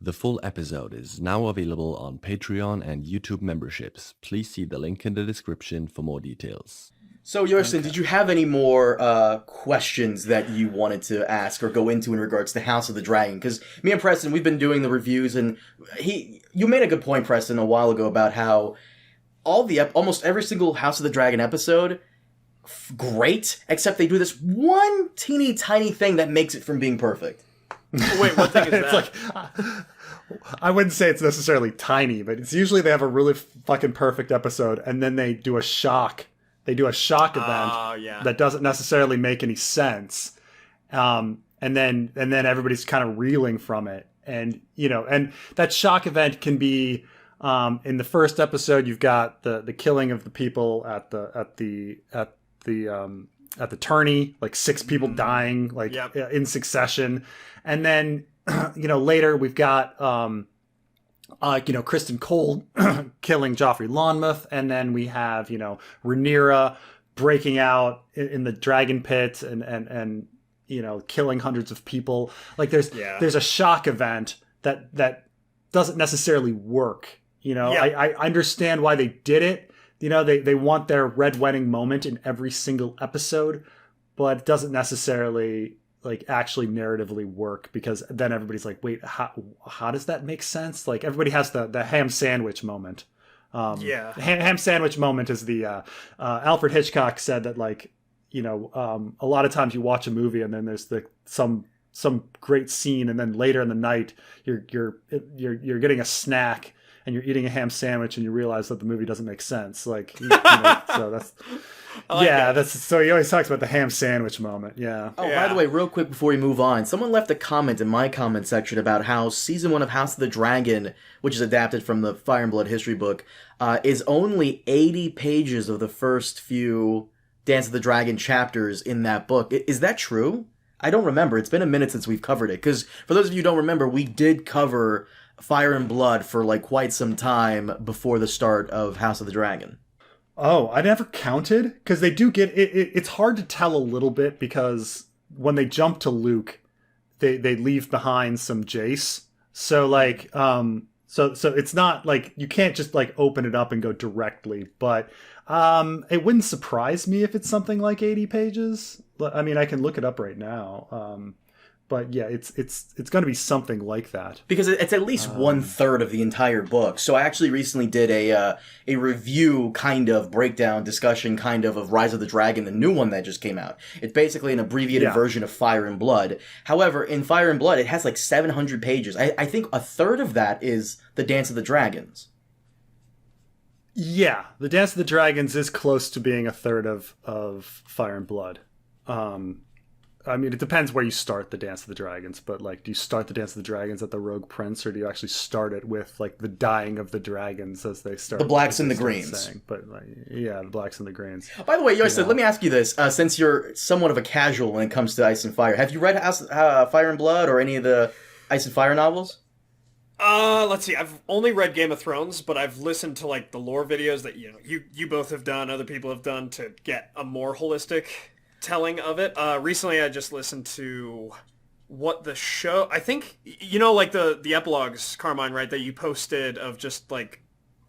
The full episode is now available on Patreon and YouTube memberships. Please see the link in the description for more details. So, Yoystan, did you have any more questions that you wanted to ask or go into in regards to House of the Dragon? Because me and Preston, we've been doing the reviews, and you made a good point, Preston, a while ago about how almost every single House of the Dragon episode, great, except they do this one teeny tiny thing that makes it from being perfect. Wait, what thing is that? It's like, I wouldn't say it's necessarily tiny, but it's usually they have a really fucking perfect episode, and then they do a shock. They do a shock event that doesn't necessarily make any sense, and then everybody's kind of reeling from it, and and that shock event can be in the first episode you've got the killing of the people at the tourney, like 6 people dying in succession, and then later we've got Kristen Cole killing Joffrey Lonmouth, and then we have Rhaenyra breaking out in the dragon pit and killing hundreds of people. Like there's a shock event that doesn't necessarily work. I understand why they did it. They want their red wedding moment in every single episode, but it doesn't necessarily actually narratively work, because then everybody's like, wait, how does that make sense? Like everybody has the ham sandwich moment. Ham sandwich moment is the Alfred Hitchcock said that a lot of times you watch a movie and then there's some great scene, and then later in the night you're getting a snack and you're eating a ham sandwich and you realize that the movie doesn't make sense. So that's so he always talks about the ham sandwich moment. Yeah. Oh, by the way, real quick before we move on, someone left a comment in my comment section about how season 1 of House of the Dragon, which is adapted from the Fire and Blood history book, is only 80 pages of the first few Dance of the Dragon chapters in that book. Is that true? I don't remember. It's been a minute since we've covered it, because for those of you who don't remember, we did cover Fire and Blood for quite some time before the start of House of the Dragon. Oh, I never counted, because they do get it. It's hard to tell a little bit, because when they jump to Luke, they leave behind some Jace. So so it's not like you can't just open it up and go directly. But it wouldn't surprise me if it's something like 80 pages. I mean, I can look it up right now. But yeah, it's going to be something like that, because it's at least 1/3 of the entire book. So I actually recently did a review kind of breakdown discussion of Rise of the Dragon, the new one that just came out. It's basically an abbreviated version of Fire and Blood. However, in Fire and Blood, it has 700 pages. I think 1/3 of that is the Dance of the Dragons. Yeah, the Dance of the Dragons is close to being 1/3 of Fire and Blood. I mean, it depends where you start the Dance of the Dragons, but do you start the Dance of the Dragons at the Rogue Prince, or do you actually start it with the dying of the dragons as they start? The blacks and the greens. But the blacks and the greens. By the way, Yoystan, let me ask you this: since you're somewhat of a casual when it comes to Ice and Fire, have you read Fire and Blood or any of the Ice and Fire novels? Let's see. I've only read Game of Thrones, but I've listened to the lore videos that you both have done, other people have done, to get a more holistic telling of it. Recently I just listened to what the show, I think, the epilogues, Carmine, right, that you posted of just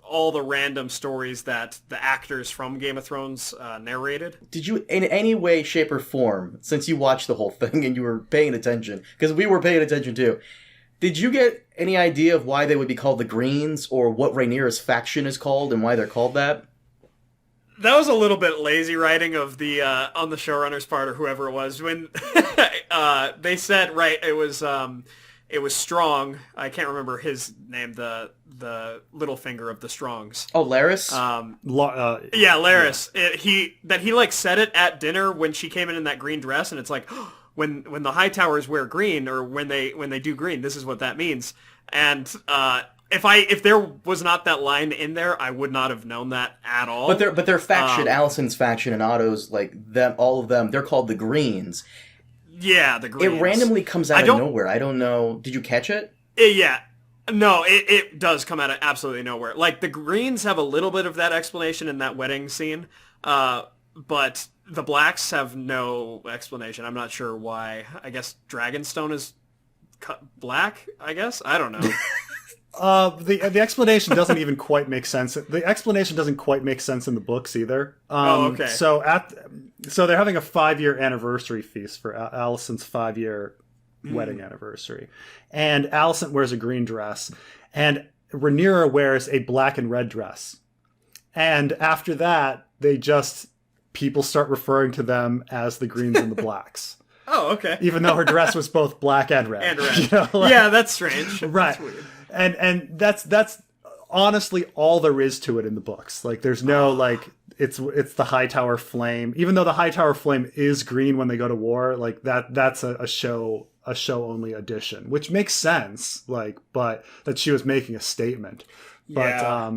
all the random stories that the actors from Game of Thrones narrated. Did you, in any way, shape, or form, since you watched the whole thing and you were paying attention, because we were paying attention too, did you get any idea of why they would be called the Greens, or what Rhaenyra's faction is called and why they're called that? That was a little bit lazy writing of the on the showrunner's part, or whoever it was, when they said, right, it was Strong. I can't remember his name, the Littlefinger of the Strongs. Oh, Larys? Yeah, Larys. Yeah. He said it at dinner when she came in that green dress, and it's when the Hightowers wear green, or when they do green, this is what that means. And if there was not that line in there, I would not have known that at all. But their faction, Alicent's faction and Otto's, them, all of them, they're called the Greens. Yeah, the Greens. It randomly comes out of nowhere. I don't know. Did you catch it? Yeah. No, it does come out of absolutely nowhere. The Greens have a little bit of that explanation in that wedding scene, but the Blacks have no explanation. I'm not sure why. I guess Dragonstone is black, I guess. I don't know. The explanation doesn't even quite make sense. The explanation doesn't quite make sense in the books either. Okay. So they're having a 5-year anniversary feast for Alicent's 5-year wedding anniversary, and Alicent wears a green dress, and Rhaenyra wears a black and red dress. And after that, people start referring to them as the greens and the blacks. Oh, okay. Even though her dress was both black and red. And red. You know, like, yeah, that's strange. Right. That's weird. And that's honestly all there is to it in the books. Like, there's no, like, it's the Hightower flame. Even though the Hightower flame is green when they go to war, like, that's a show only addition, which makes sense, like, but that she was making a statement. But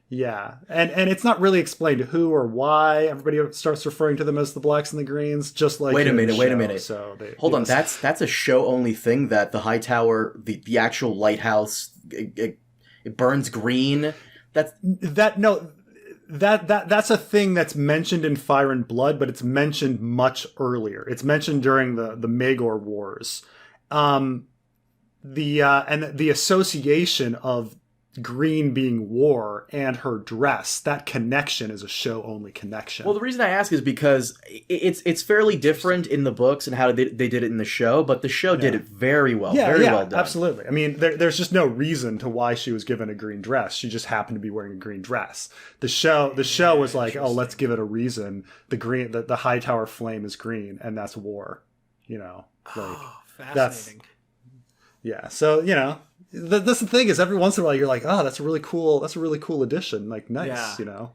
yeah, and it's not really explained who or why everybody starts referring to them as the blacks and the greens, just like wait a minute. So hold on, that's a show only thing, that the Hightower, the actual lighthouse, it burns green. That's a thing that's mentioned in Fire and Blood, but it's mentioned much earlier. It's mentioned during the Maegor Wars. And the association of green being war and her dress, that connection is a show only connection. Well, the reason I ask is because it's fairly different in the books and how they did it in the show, but the show did it very well. Very well done. Absolutely. I mean, there's just no reason to why she was given a green dress. She just happened to be wearing a green dress. The show was like, oh, let's give it a reason. The Hightower flame is green, and that's war. You know, like fascinating. Yeah. So, you know, that's the thing, is every once in a while you're like, oh, that's a really cool addition. Like, nice, you know?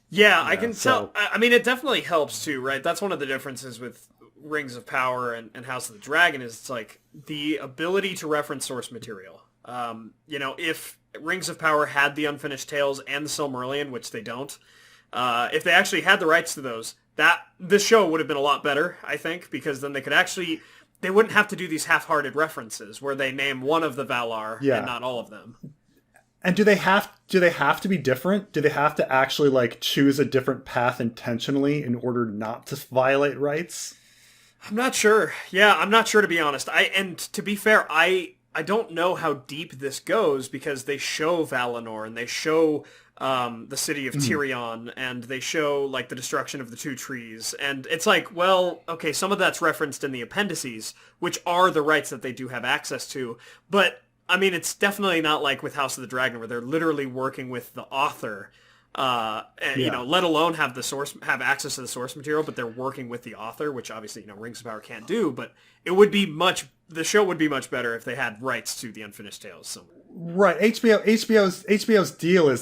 Yeah, I can tell. I mean, it definitely helps too, right? That's one of the differences with Rings of Power and House of the Dragon, is it's like the ability to reference source material. You know, if Rings of Power had the Unfinished Tales and the Silmarillion, which they don't, if they actually had the rights to those, this show would have been a lot better, I think, because then they wouldn't have to do these half-hearted references where they name one of the Valar and not all of them. And do they have to be different? Do they have to actually, like, choose a different path intentionally in order not to violate rights? I'm not sure. Yeah, I'm not sure, to be honest. And to be fair, I don't know how deep this goes, because they show Valinor and they show the city of Tyrion, and they show, like, the destruction of the two trees, and it's like, well, okay, some of that's referenced in the appendices, which are the rights that they do have access to, but I mean, it's definitely not like with House of the Dragon, where they're literally working with the author, you know, let alone have access to the source material, but they're working with the author, which obviously, you know, Rings of Power can't do, but the show would be much better if they had rights to the Unfinished Tales somewhere. Right. HBO's deal is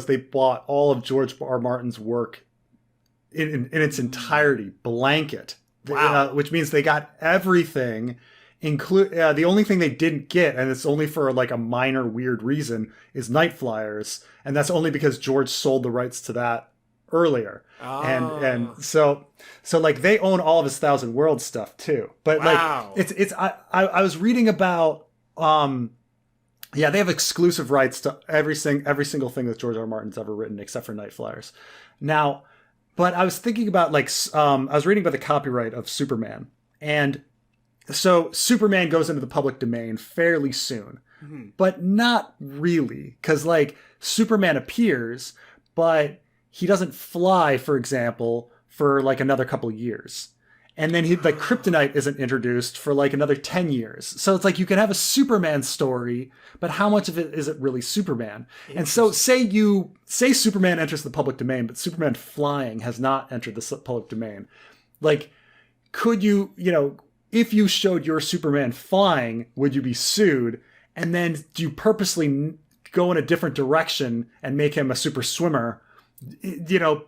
they bought all of George R. Martin's work in its entirety, blanket. Wow. Which means they got everything. The only thing they didn't get, and it's only for like a minor weird reason, is Night Flyers, and that's only because George sold the rights to that earlier. Oh. And so like they own all of his Thousand Worlds stuff too. But wow. like I was reading about they have exclusive rights to every single thing that George R. R. Martin's ever written, except for Night Flyers. Now, but I was thinking about, like, I was reading about the copyright of Superman, and so Superman goes into the public domain fairly soon, but not really, because, like, Superman appears, but he doesn't fly, for example, for like another couple of years. And then like kryptonite isn't introduced for like another 10 years. So it's like you can have a Superman story, but how much of it is it really Superman? And so say Superman enters the public domain, but Superman flying has not entered the public domain. Like, could you, you know, if you showed your Superman flying, would you be sued? And then do you purposely go in a different direction and make him a super swimmer, you know,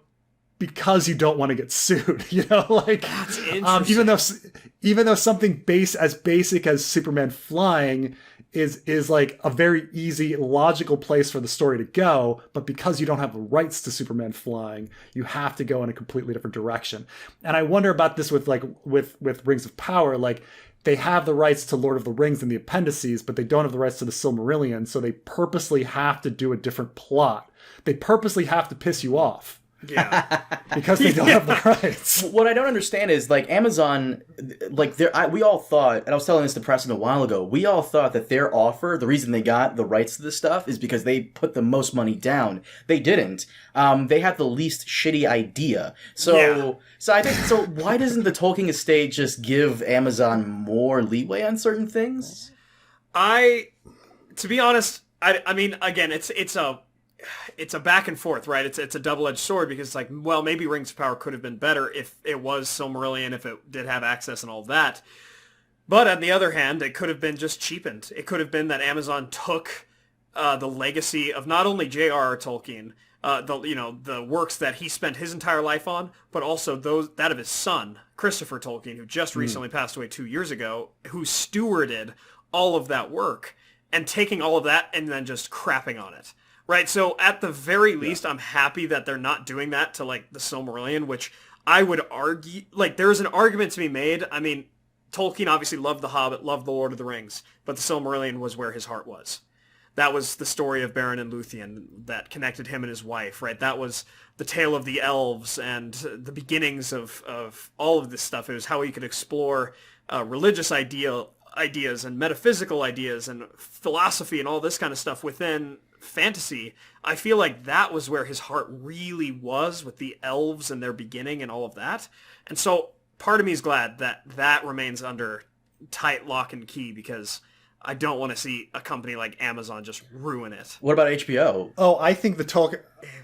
because you don't want to get sued, you know, like, that's interesting. Even though something as basic as Superman flying is like a very easy, logical place for the story to go, but because you don't have the rights to Superman flying, you have to go in a completely different direction. And I wonder about this with Rings of Power. Like, they have the rights to Lord of the Rings and the appendices, but they don't have the rights to the Silmarillion, so they purposely have to do a different plot. They purposely have to piss you off. Yeah. because they don't have the rights. What I don't understand is, like, Amazon, like, we all thought, and I was telling this to Preston a while ago, we all thought that their offer, the reason they got the rights to this stuff is because they put the most money down. They didn't. They had the least shitty idea. So I think, so why doesn't the Tolkien estate just give Amazon more leeway on certain things? To be honest, I mean, again, it's a back and forth, right? It's a double-edged sword because it's like, well, maybe Rings of Power could have been better if it was Silmarillion, if it did have access and all that. But on the other hand, it could have been just cheapened. It could have been that Amazon took the legacy of not only J.R.R. Tolkien, the works that he spent his entire life on, but also that of his son, Christopher Tolkien, who just recently passed away 2 years ago, who stewarded all of that work and taking all of that and then just crapping on it. Right, so at the very least, I'm happy that they're not doing that to, like, the Silmarillion, which I would argue, like, there's an argument to be made. I mean, Tolkien obviously loved The Hobbit, loved The Lord of the Rings, but the Silmarillion was where his heart was. That was the story of Beren and Luthien that connected him and his wife, right? That was the tale of the elves and the beginnings of all of this stuff. It was how he could explore religious ideas and metaphysical ideas and philosophy and all this kind of stuff within fantasy. I feel like that was where his heart really was, with the elves and their beginning and all of that. And so part of me is glad that that remains under tight lock and key, because I don't want to see a company like Amazon just ruin it. What about HBO? Oh, I think the Tolkien...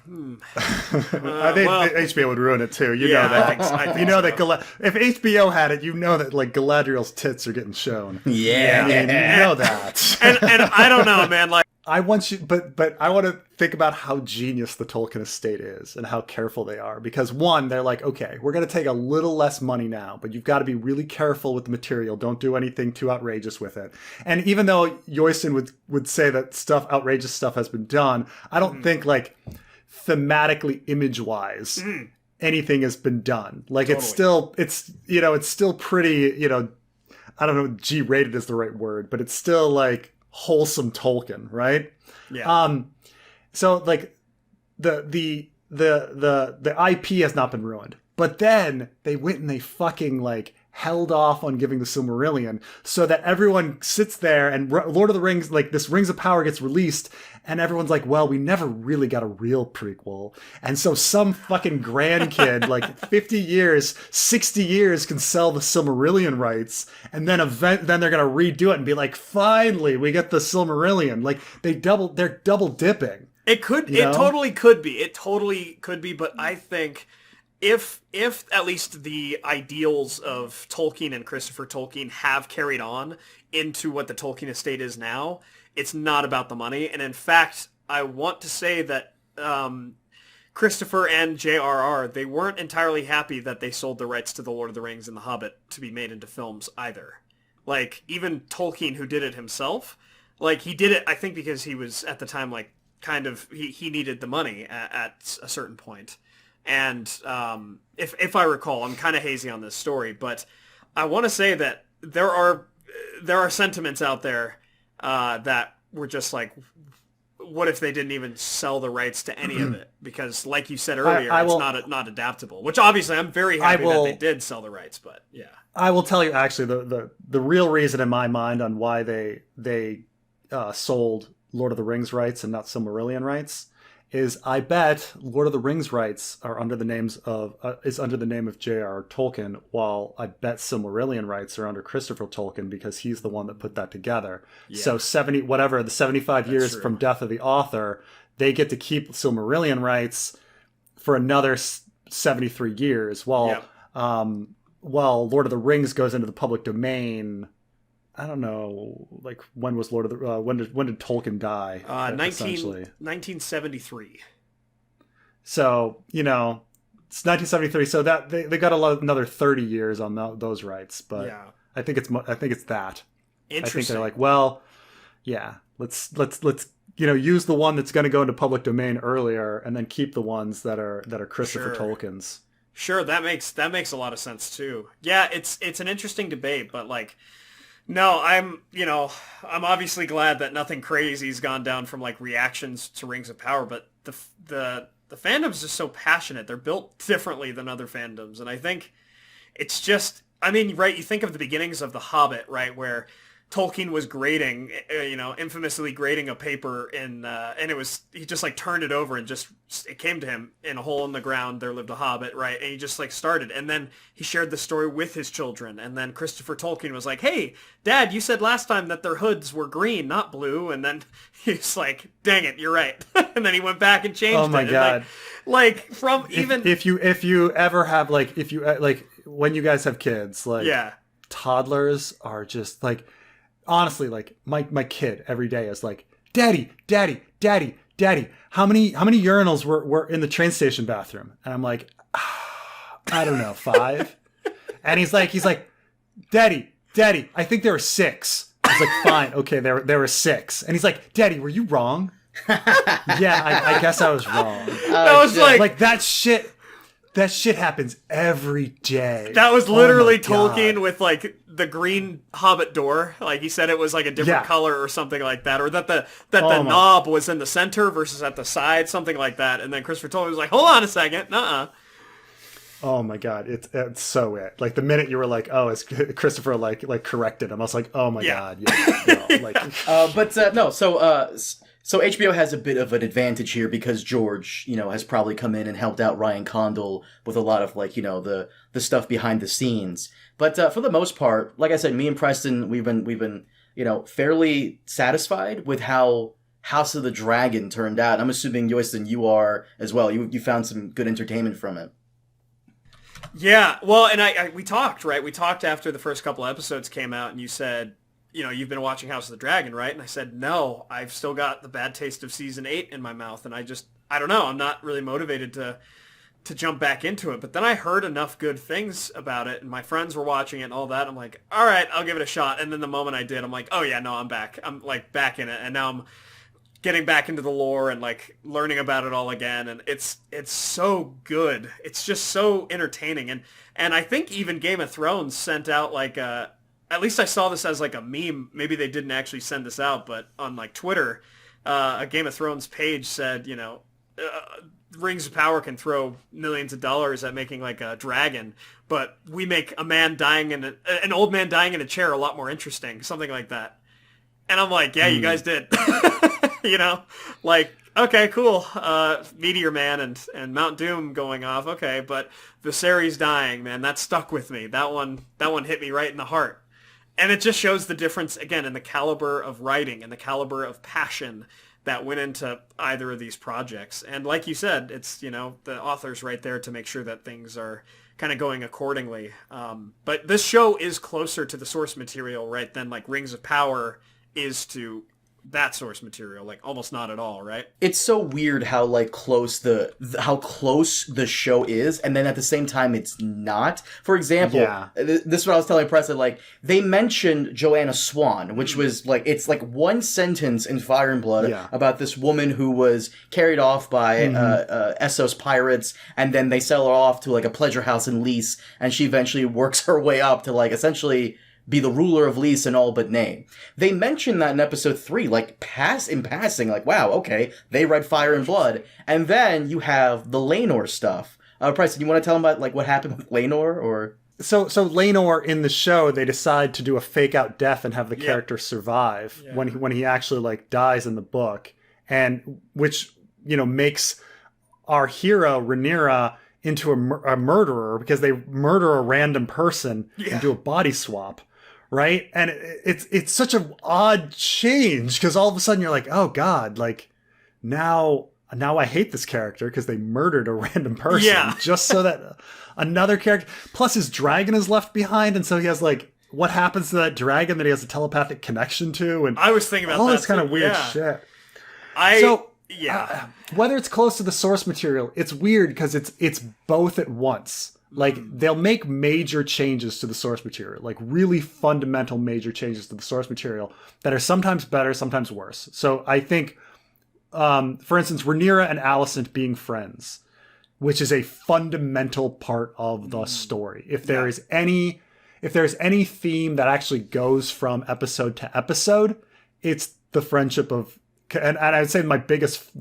I think HBO would ruin it too. You know that. I think you know so. that if HBO had it, you know that, like, Galadriel's tits are getting shown. Yeah. I mean, you know that. and I don't know, man. Like, I want you, but I want to think about how genius the Tolkien estate is and how careful they are. Because one, they're like, okay, we're going to take a little less money now, but you've got to be really careful with the material. Don't do anything too outrageous with it. And even though Yoystan would say that outrageous stuff has been done, I don't think, like, thematically, image-wise, anything has been done. Like, Totally. it's still pretty, I don't know, G-rated is the right word, but it's still, like, wholesome Tolkien, right? yeah. So, like, the IP has not been ruined, but then they went and they fucking, like, held off on giving the Silmarillion so that everyone sits there and Lord of the Rings, like, this Rings of Power gets released and everyone's like, well, we never really got a real prequel. And so some fucking grandkid, like 50 years, 60 years can sell the Silmarillion rights, and then then they're going to redo it and be like, finally, we get the Silmarillion. Like, they're double dipping. It could, You know? it totally could be. It totally could be, but I think if at least the ideals of Tolkien and Christopher Tolkien have carried on into what the Tolkien estate is now, it's not about the money. And in fact, I want to say that Christopher and J.R.R., they weren't entirely happy that they sold the rights to The Lord of the Rings and The Hobbit to be made into films either. Like, even Tolkien, who did it himself, like, he did it, I think, because he was, at the time, like, kind of, he needed the money at a certain point. And if I recall, I'm kind of hazy on this story, but I want to say that there are sentiments out there that were just like, what if they didn't even sell the rights to any of it? Because, like you said earlier, it's not adaptable. Which obviously, I'm very happy that they did sell the rights. But yeah, I will tell you actually the real reason in my mind on why they sold Lord of the Rings rights and not Silmarillion rights is, I bet Lord of the Rings rights are under the name of J.R.R. Tolkien, while I bet Silmarillion rights are under Christopher Tolkien, because he's the one that put that together. Yeah. So 75 years true. from death of the author, they get to keep Silmarillion rights for another 73 years, while Lord of the Rings goes into the public domain. I don't know, like, when was Lord of the when did Tolkien die? 1973. So, it's 1973. So that they got another 30 years on those rights. But yeah. I think it's that. Interesting. I think they're like, well, yeah, let's use the one that's going to go into public domain earlier, and then keep the ones that are Christopher Tolkien's. Sure, that makes a lot of sense too. Yeah, it's an interesting debate, but, like, no, I'm obviously glad that nothing crazy's gone down from, like, reactions to Rings of Power, but the the fandom's just so passionate. They're built differently than other fandoms, and I think it's just, I mean, right, you think of the beginnings of The Hobbit, right, where Tolkien was grading, infamously grading a paper and it was, he just like turned it over and just, it came to him, in a hole in the ground there lived a hobbit, right? And he just like started, and then he shared the story with his children, and then Christopher Tolkien was like, hey, Dad, you said last time that their hoods were green, not blue, and then he's like, dang it, you're right. And then he went back and changed it. Oh my God. And like from even... If you ever have, like, if you, like, when you guys have kids, like, yeah. toddlers are just like, honestly, like my kid every day is like, daddy, how many urinals were in the train station bathroom? And I'm like, I don't know, 5. And he's like, daddy, I think there were 6. I was like, fine, okay, there were 6. And he's like, daddy, were you wrong? Yeah, I guess I was wrong. That was like that shit. That shit happens every day. That was literally Oh my Tolkien God. with like the green Hobbit door. Like he said it was like a different color or something like that. Or that the knob was in the center versus at the side, something like that. And then Christopher Tolkien was like, hold on a second. Nuh-uh. Oh my God. It's so it. Like the minute you were like, oh, it's Christopher like corrected him. I was like, oh my God. Yeah. No, like, So HBO has a bit of an advantage here because George, has probably come in and helped out Ryan Condal with a lot of the stuff behind the scenes. But for the most part, like I said, me and Preston, we've been fairly satisfied with how House of the Dragon turned out. I'm assuming, Yoystan, you are as well. You found some good entertainment from it. Yeah, well, and we talked, right? We talked after the first couple episodes came out, and you said, you've been watching House of the Dragon, right? And I said, no, I've still got the bad taste of season 8 in my mouth, and I don't know, I'm not really motivated to jump back into it. But then I heard enough good things about it, and my friends were watching it and all that. I'm like, all right, I'll give it a shot. And then the moment I did, I'm like, oh yeah, no, I'm back. I'm like back in it, and now I'm getting back into the lore and like learning about it all again. And it's so good. It's just so entertaining. And I think even Game of Thrones sent out like at least I saw this as like a meme. Maybe they didn't actually send this out, but on like Twitter, a Game of Thrones page said, Rings of Power can throw millions of dollars at making like a dragon, but we make a man dying an old man dying in a chair a lot more interesting, something like that. And I'm like, yeah, you guys did. Like, okay, cool. Meteor Man and Mount Doom going off. Okay, but Viserys dying, man, that stuck with me. That one hit me right in the heart. And it just shows the difference, again, in the caliber of writing and the caliber of passion that went into either of these projects. And like you said, it's, the author's right there to make sure that things are kind of going accordingly. But this show is closer to the source material, right, than like Rings of Power is to that source material, like almost not at all, right? It's so weird how like close how close the show is, and then at the same time it's not. For example, this is what I was telling Preston. Like they mentioned Joanna Swan, which was like it's like one sentence in Fire and Blood about this woman who was carried off by Essos pirates, and then they sell her off to like a pleasure house in Lys, and she eventually works her way up to like essentially be the ruler of Lys in all but name. They mentioned that in episode 3, like in passing, like, wow, okay, they read Fire and Blood. And then you have the Laenor stuff. Preston, you want to tell them about like what happened with Laenor, or? So Laenor in the show, they decide to do a fake out death and have the character survive when he actually like dies in the book, and which makes our hero Rhaenyra into a murderer because they murder a random person and do a body swap. Right? And it's such an odd change because all of a sudden you're like, oh God, like now I hate this character because they murdered a random person just so that another character, plus his dragon is left behind. And so he has like, what happens to that dragon that he has a telepathic connection to? And I was thinking about all that this kind of weird shit. Whether it's close to the source material, it's weird because it's both at once. Like, they'll make major changes to the source material, like really fundamental major changes to the source material that are sometimes better, sometimes worse. So I think, for instance, Rhaenyra and Alicent being friends, which is a fundamental part of the story. If there's any theme that actually goes from episode to episode, it's the friendship of and I'd say my biggest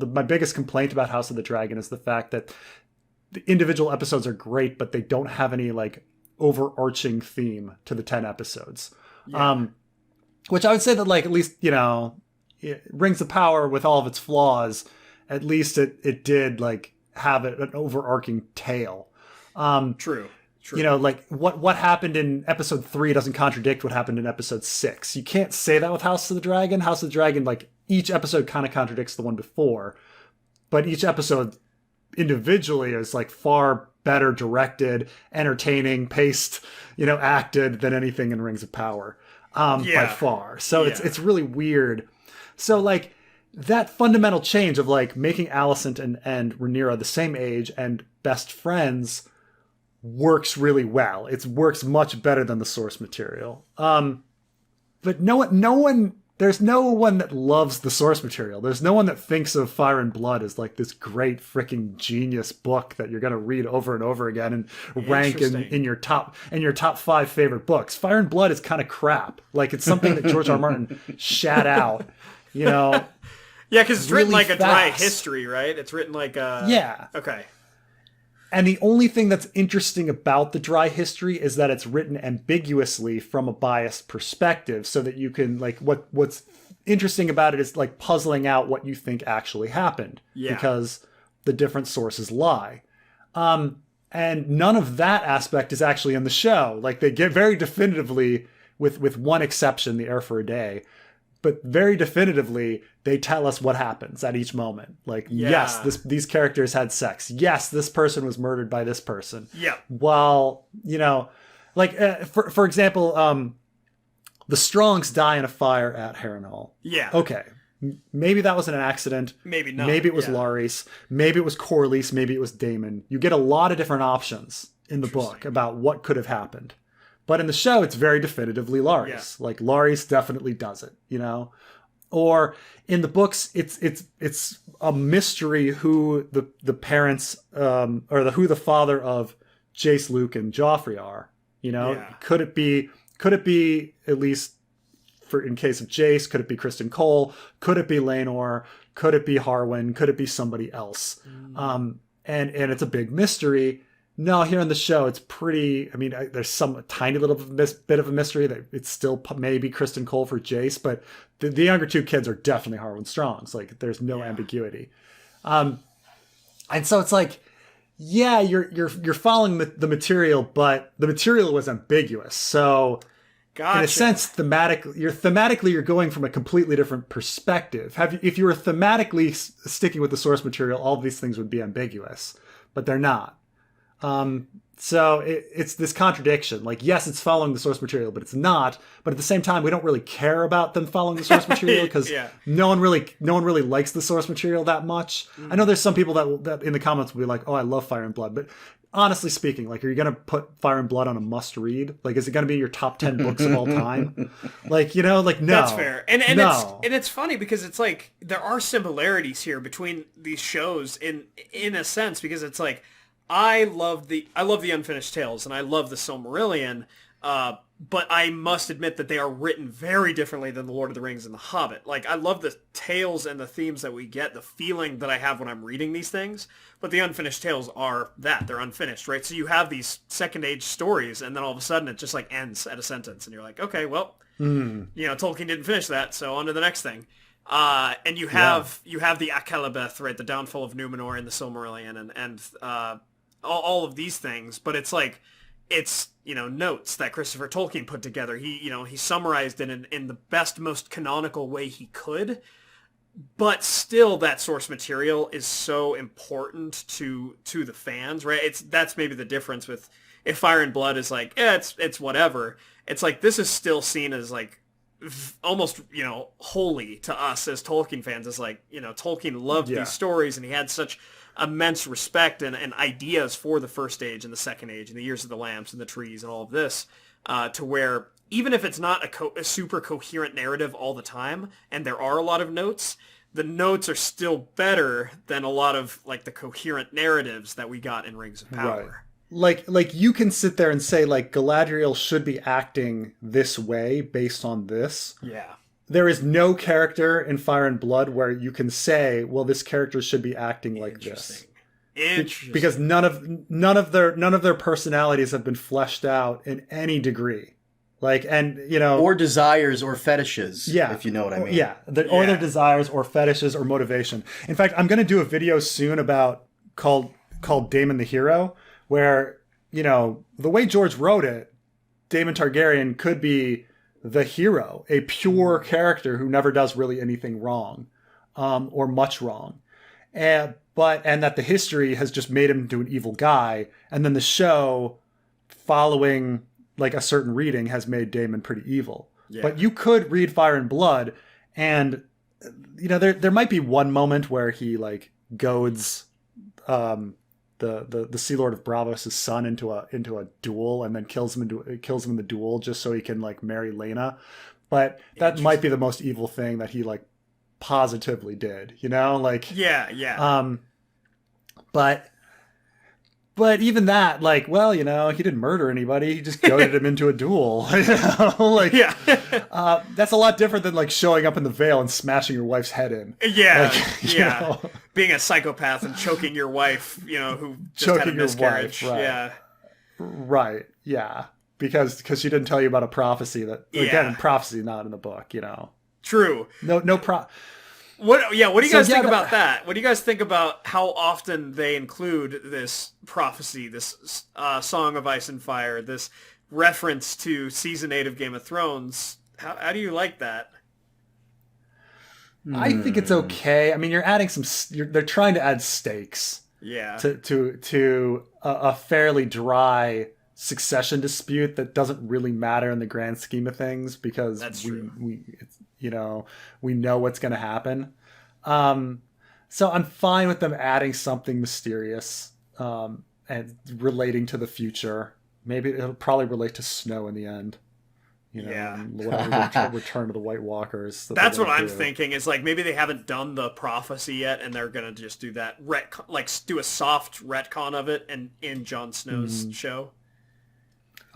complaint about House of the Dragon is the fact that the individual episodes are great, but they don't have any like overarching theme to the 10 episodes. Yeah. Which I would say that, like, at least, Rings of Power, with all of its flaws, at least it did like have an overarching tale. True. Like what happened in episode 3 doesn't contradict what happened in episode 6. You can't say that with House of the Dragon. House of the Dragon, like, each episode kind of contradicts the one before, but each episode individually is like far better directed, entertaining, paced, acted than anything in Rings of Power, by far. So it's really weird. So like that fundamental change of like making Alicent and Rhaenyra the same age and best friends works really well. It works much better than the source material. But there's no one that loves the source material. There's no one that thinks of Fire and Blood as like this great freaking genius book that you're going to read over and over again and rank in your top 5 favorite books. Fire and Blood is kind of crap. Like, it's something that George R. R. Martin shat out, Yeah, because it's really written like fast. a dry history, right? It's written like a... Yeah. Okay. And the only thing that's interesting about the dry history is that it's written ambiguously from a biased perspective, so that you can, like, what's interesting about it is like puzzling out what you think actually happened, because the different sources lie. And none of that aspect is actually in the show. Like, they get very definitively, with one exception, the Heir for a Day, but very definitively, they tell us what happens at each moment. Like, yes, these characters had sex. Yes, this person was murdered by this person. Yeah. Well, like, for example, the Strongs die in a fire at Harrenhal. Yeah. Okay. Maybe that wasn't an accident. Maybe not. Maybe it was Larys. Maybe it was Corlys. Maybe it was Daemon. You get a lot of different options in the book about what could have happened. But in the show, it's very definitively Larys. Yeah. Like, Larys definitely does it, Or in the books, it's a mystery who the parents, or who the father of Jace, Luke, and Joffrey are. Could it be at least in case of Jace? Could it be Kristen Cole? Could it be Laenor? Could it be Harwin? Could it be somebody else? And it's a big mystery. No, here on the show, it's pretty... I mean, there's some tiny little bit of a mystery that it's still maybe Kristen Cole for Jace, but the younger two kids are definitely Harwin Strongs. Like, there's no ambiguity. And so it's like, yeah, you're following the material, but the material was ambiguous. So, gotcha. In a sense, thematically you're going from a completely different perspective. If you were thematically sticking with the source material, all of these things would be ambiguous, but they're not. So it's this contradiction. Like, yes, it's following the source material, but it's not. But at the same time, we don't really care about them following the source material, because no one really likes the source material that much. I know there's some people that in the comments will be like, "Oh, I love Fire and Blood," but honestly speaking, like, are you going to put Fire and Blood on a must read? Like, is it going to be your top 10 books of all time? Like, no. That's fair. And no. it's funny because it's like there are similarities here between these shows in a sense, because it's like, I love the Unfinished Tales and I love the Silmarillion, but I must admit that they are written very differently than The Lord of the Rings and The Hobbit. Like, I love the tales and the themes that we get, the feeling that I have when I'm reading these things, but the Unfinished Tales are that. They're unfinished, right? So you have these second age stories, and then all of a sudden it just like ends at a sentence, and you're like, okay, well, Tolkien didn't finish that, so on to the next thing. And you have the Akalabeth, right? The downfall of Numenor in the Silmarillion, and all of these things, but it's like, it's, notes that Christopher Tolkien put together. He summarized it in the best, most canonical way he could, but still that source material is so important to the fans, right? That's maybe the difference with, if Fire and Blood is like, it's whatever. It's like, this is still seen as like, almost, holy to us as Tolkien fans. Is like, Tolkien loved these stories, and he had such immense respect and ideas for the First Age and the Second Age and the Years of the Lamps and the Trees and all of this, to where even if it's not a super coherent narrative all the time, and there are a lot of notes, the notes are still better than a lot of like the coherent narratives that we got in Rings of Power. Right. Like you can sit there and say, like, Galadriel should be acting this way based on this. Yeah. there is no character in Fire and Blood where you can say, well, this character should be acting like this. Interesting. Because none of their personalities have been fleshed out in any degree. Like, and or desires or fetishes. Yeah, if you know what I mean. Yeah, or their desires or fetishes or motivation. In fact, I'm going to do a video soon called Damon the Hero, where the way George wrote it, Daemon Targaryen could be the hero, a pure character who never does really anything wrong, or much wrong, and that the history has just made him into an evil guy, and then the show, following like a certain reading, has made Daemon pretty evil. Yeah. But you could read Fire and Blood, and there might be one moment where he like goads the Sea Lord of Braavos' son into a duel, and then kills him in the duel just so he can like marry Laena. But that might be the most evil thing that he like positively did, like but even that, like, well, he didn't murder anybody, he just goaded him into a duel. Like, that's a lot different than like showing up in the Vale and smashing your wife's head in. Being a psychopath and choking your wife, who just had a miscarriage. Right. Yeah. Because she didn't tell you about a prophecy that, again, prophecy not in the book, True. What do you guys think about that? What do you guys think about how often they include this prophecy, this Song of Ice and Fire, this reference to season 8 of Game of Thrones? How do you like that? I think it's okay. I mean, you're adding they're trying to add stakes. Yeah. To a fairly dry succession dispute that doesn't really matter in the grand scheme of things, because we know what's going to happen. So I'm fine with them adding something mysterious and relating to the future. Maybe it'll probably relate to snow in the end. Return to the White Walkers. That's what I'm thinking. Is like maybe they haven't done the prophecy yet, and they're gonna just do that do a soft retcon of it, and in Jon Snow's show.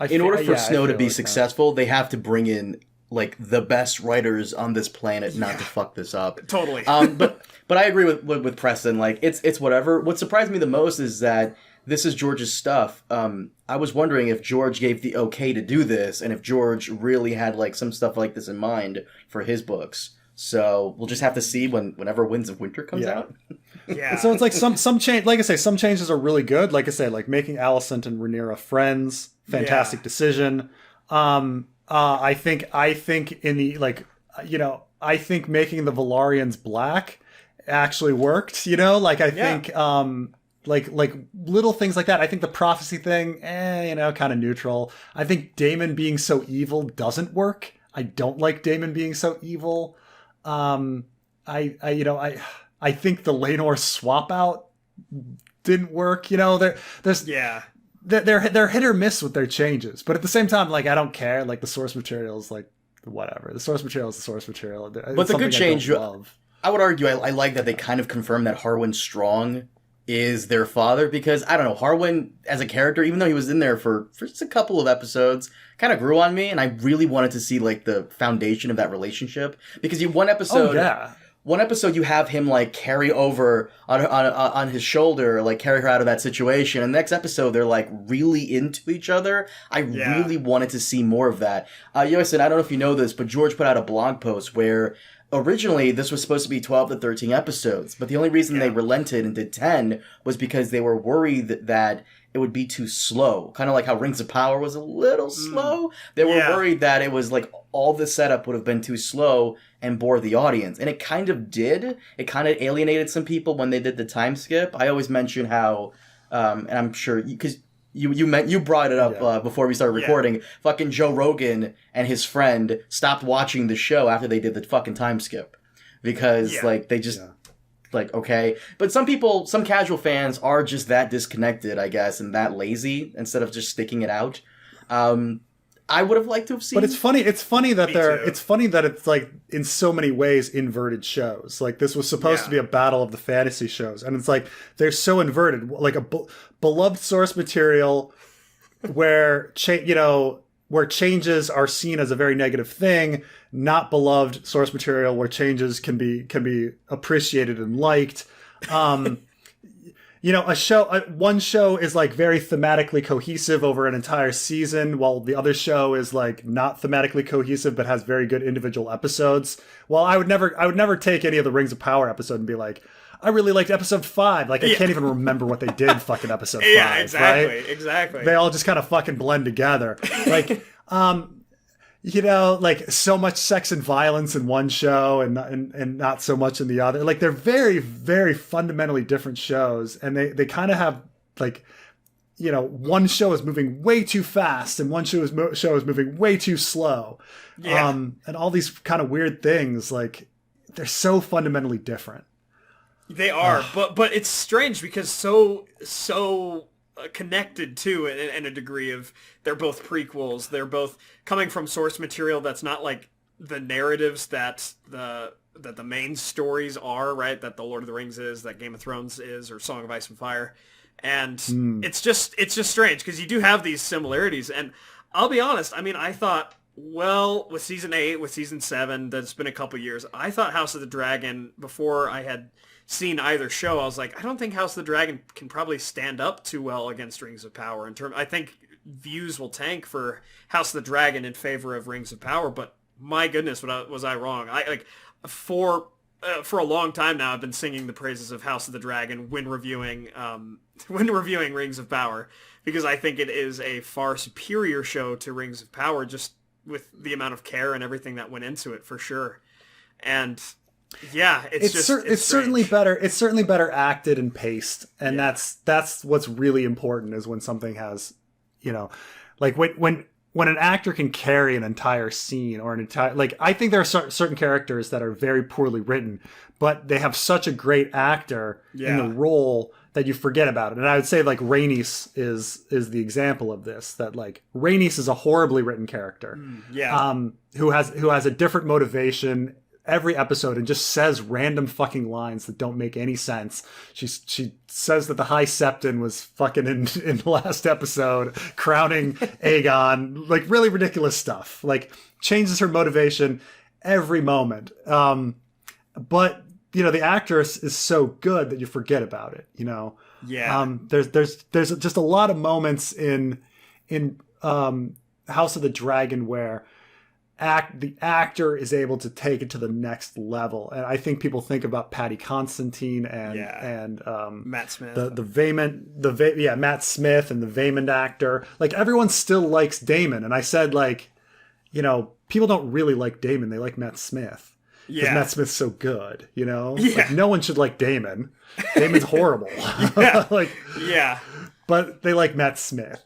In order for Snow to be successful, they have to bring in like the best writers on this planet not to fuck this up. Totally. But I agree with Preston. Like it's whatever. What surprised me the most is that this is George's stuff. I was wondering if George gave the okay to do this, and if George really had like some stuff like this in mind for his books. So we'll just have to see whenever Winds of Winter comes out. Yeah. So it's like some change. Like I say, some changes are really good. Like I say, like making Alicent and Rhaenyra friends, fantastic decision. I think in the I think making the Velaryons black actually worked. Think. Like little things like that. I think the prophecy thing, kind of neutral. I think Daemon being so evil doesn't work. I don't like Daemon being so evil. I think the Laenor swap out didn't work. They're hit or miss with their changes, but at the same time, like I don't care. Like the source material is like whatever. The source material is the source material. But the good change, I would argue, I like that they kind of confirmed that Harwin Strong is their father, because I don't know, Harwin as a character, even though he was in there for just a couple of episodes, kind of grew on me, and I really wanted to see like the foundation of that relationship, because one episode you have him like carry over on his shoulder, like carry her out of that situation, and the next episode they're like really into each other. I really wanted to see more of that. Yoystan, I don't know if you know this, but George put out a blog post where originally this was supposed to be 12 to 13 episodes, but the only reason they relented and did 10 was because they were worried that it would be too slow. Kind of like how Rings of Power was a little slow. They were worried that it was like all the setup would have been too slow and bore the audience. And it kind of did. It kind of alienated some people when they did the time skip. I always mention how, and I'm sure, because you brought it up before we started recording. Fucking Joe Rogan and his friend stopped watching the show after they did the fucking time skip, because like they just like, okay. But some casual fans are just that disconnected, I guess, and that lazy instead of just sticking it out. I would have liked to have seen. But it's funny that it's like in so many ways inverted shows. Like this was supposed to be a battle of the fantasy shows, and it's like they're so inverted. Like a beloved source material where where changes are seen as a very negative thing, not beloved source material where changes can be appreciated and liked. You know, one show is like very thematically cohesive over an entire season, while the other show is like not thematically cohesive but has very good individual episodes. Well, I would never take any of the Rings of Power episode and be like, I really liked episode 5. Like, I can't even remember what they did fucking episode 5. Yeah, exactly, right? exactly. They all just kind of fucking blend together. Like, you know, like so much sex and violence in one show and not so much in the other. Like, they're very, very fundamentally different shows. And they kind of have, like, you know, one show is moving way too fast and one show is moving way too slow. Yeah. And all these kind of weird things, like, they're so fundamentally different. They are, but it's strange because so connected to in a degree of they're both prequels. They're both coming from source material that's not like the narratives that the main stories are, right? That the Lord of the Rings is, that Game of Thrones is, or Song of Ice and Fire. And it's just strange because you do have these similarities. And I'll be honest, I mean, I thought, well, with season 8, with season 7, that's been a couple years. I thought House of the Dragon, before I had seen either show, I was like, I don't think House of the Dragon can probably stand up too well against Rings of Power. I think views will tank for House of the Dragon in favor of Rings of Power. But my goodness, was I wrong? For a long time now, I've been singing the praises of House of the Dragon when reviewing Rings of Power, because I think it is a far superior show to Rings of Power, just with the amount of care and everything that went into it, for sure. And yeah, it's certainly better. It's certainly better acted and paced, and that's what's really important, is when something has, you know, like when an actor can carry an entire scene or an entire, like, I think there are certain characters that are very poorly written, but they have such a great actor in the role that you forget about it. And I would say, like, Rhaenys is the example of this. That, like, Rhaenys is a horribly written character, who has a different motivation every episode and just says random fucking lines that don't make any sense. She says that the High Septon was fucking in the last episode, crowning Aegon, like really ridiculous stuff. Like, changes her motivation every moment. But, you know, the actress is so good that you forget about it, you know? Yeah. There's just a lot of moments in House of the Dragon where the actor is able to take it to the next level. And I think people think about Paddy Constantine and Matt Smith, Matt Smith and the Vaemond actor. Like, everyone still likes Daemon. And I said, like, you know, people don't really like Daemon. They like Matt Smith. Because Matt Smith's so good, you know? Yeah. Like, no one should like Daemon. Daemon's horrible. But they like Matt Smith.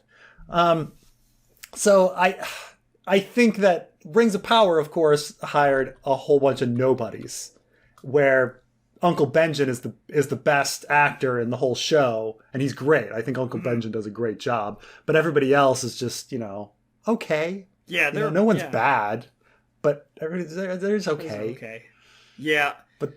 So I think that Rings of Power, of course, hired a whole bunch of nobodies, where Uncle Benjen is the best actor in the whole show, and he's great. I think Uncle Benjen does a great job, but everybody else is just, you know, okay. Yeah, no one's bad, but there's okay. Okay. Yeah. But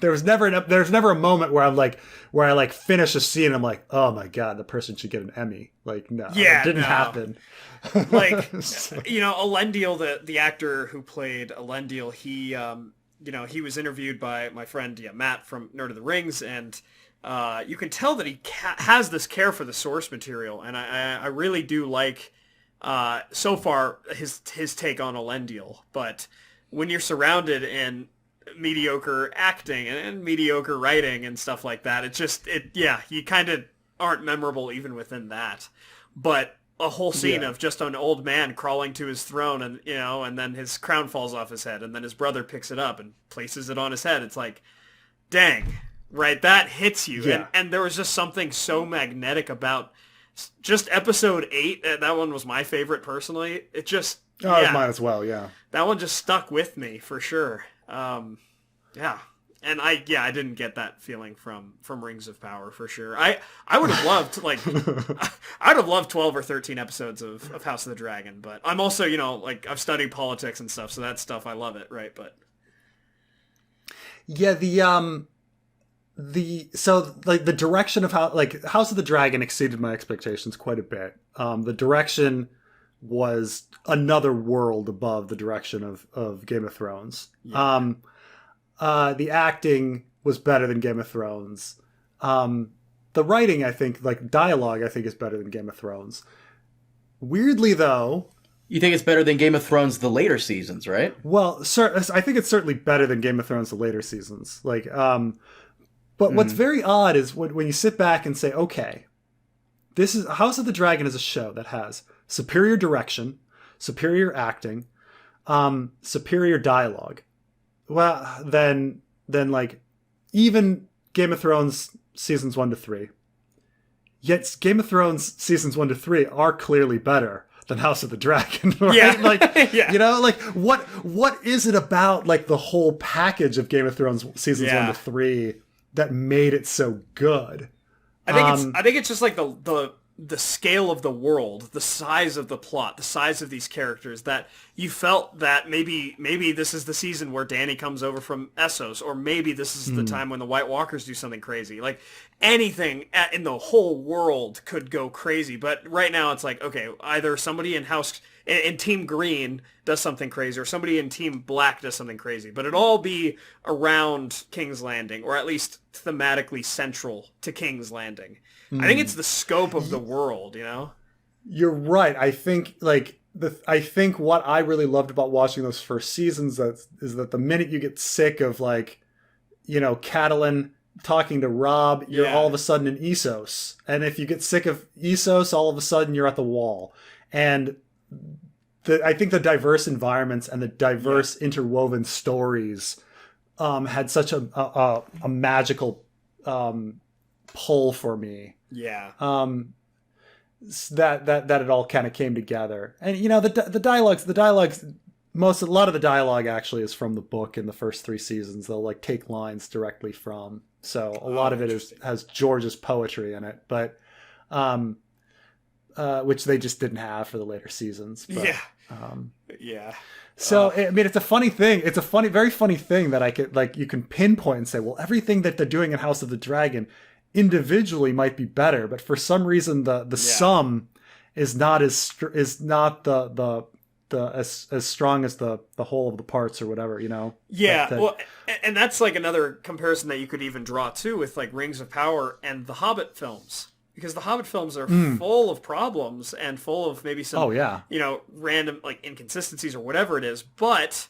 there's never a moment where I finish a scene and I'm like, oh my God, the person should get an Emmy. Like, no, it didn't happen. Like, you know, Elendil, the actor who played Elendil, he, you know, he was interviewed by my friend Matt from Nerd of the Rings, and you can tell that he has this care for the source material, and I really do like so far his take on Elendil. But when you're surrounded in mediocre acting and mediocre writing and stuff like that, you kind of aren't memorable even within that. But a whole scene of just an old man crawling to his throne, and, you know, and then his crown falls off his head, and then his brother picks it up and places it on his head. It's like, dang, right? That hits you. Yeah. And there was just something so magnetic about just episode 8. That one was my favorite personally. It just, it was mine as well. Yeah. That one just stuck with me for sure. And I didn't get that feeling from Rings of Power for sure. I would have loved, like, I'd have loved 12 or 13 episodes of House of the Dragon, but I'm also, you know, like, I've studied politics and stuff, so that stuff, I love it, right? But yeah, the direction of how, like, House of the Dragon exceeded my expectations quite a bit. The direction was another world above the direction of Game of Thrones. Yeah. The acting was better than Game of Thrones. The writing, I think, like dialogue, I think is better than Game of Thrones. Weirdly, though, You think it's better than Game of Thrones the later seasons, right? well, I think it's certainly better than Game of Thrones the later seasons. Like, but what's very odd is when you sit back and say, okay, this is House of the Dragon is a show that has superior direction, superior acting, superior dialogue. Well, then like even Game of Thrones seasons 1 to 3. Yet Game of Thrones seasons 1 to 3 are clearly better than House of the Dragon, right? Yeah. Like, Yeah. you know, like what is it about like the whole package of Game of Thrones seasons 1 to 3 that made it so good? I think it's just like the scale of the world, the size of the plot, the size of these characters, that you felt that maybe this is the season where Dany comes over from Essos, or maybe this is the time when the White Walkers do something crazy. Like anything in the whole world could go crazy, but right now it's like, okay, either somebody in Team Green does something crazy, or somebody in Team Black does something crazy, but it'd all be around King's Landing, or at least thematically central to King's Landing. I think it's the scope of the world, you know? You're right. I think like I think what I really loved about watching those first seasons is that the minute you get sick of like, you know, Catelyn talking to Robb, you're all of a sudden in Essos. And if you get sick of Essos, all of a sudden you're at the Wall. And I think the diverse environments and the diverse interwoven stories had such a magical pull for me. Yeah. That it all kind of came together. And you know, the dialogues a lot of the dialogue actually is from the book in the first 3 seasons. They'll like take lines directly from. So a lot of it has George's poetry in it, but which they just didn't have for the later seasons. But, yeah. So I mean, it's a funny thing. It's a very funny thing that I could like you can pinpoint and say, well, everything that they're doing in House of the Dragon individually might be better, but for some reason the sum is not as strong as the whole of the parts or whatever, you know. Yeah, well, and that's like another comparison that you could even draw too with like Rings of Power and the Hobbit films, because the Hobbit films are full of problems and full of maybe some you know, random like inconsistencies or whatever it is, but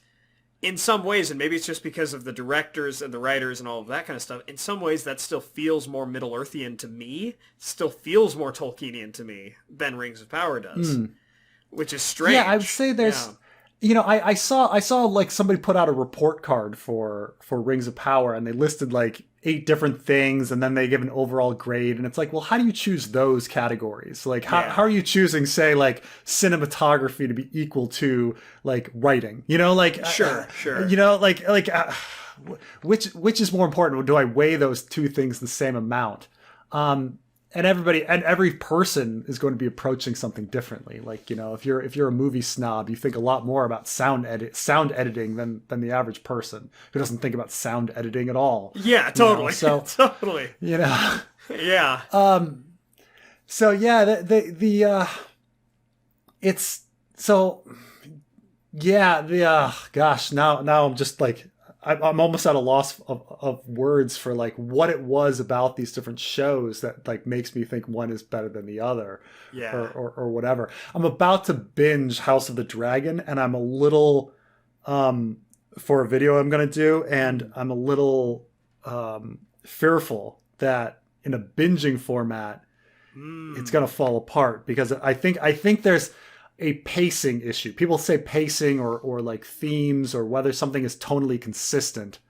in some ways, and maybe it's just because of the directors and the writers and all of that kind of stuff, in some ways that still feels more Middle-earthian to me, still feels more Tolkienian to me than Rings of Power does, which is strange. Yeah, I would say there's, you know, I saw like somebody put out a report card for Rings of Power, and they listed like 8 different things, and then they give an overall grade, and it's like, well, how do you choose those categories? Like, how are you choosing, say, like cinematography to be equal to like writing? You know, like sure. You know, like which is more important? Do I weigh those 2 things the same amount? And every person is going to be approaching something differently. Like, you know, if you're a movie snob, you think a lot more about sound editing than the average person who doesn't think about sound editing at all. Yeah, totally. You know? So totally. You know. Yeah. So yeah, it's so yeah. Gosh, now I'm just like. I'm almost at a loss of words for like what it was about these different shows that like makes me think one is better than the other, or whatever. I'm about to binge House of the Dragon, and I'm a little for a video I'm gonna do, and I'm a little fearful that in a binging format it's gonna fall apart, because I think there's a pacing issue. People say pacing or like themes, or whether something is tonally consistent,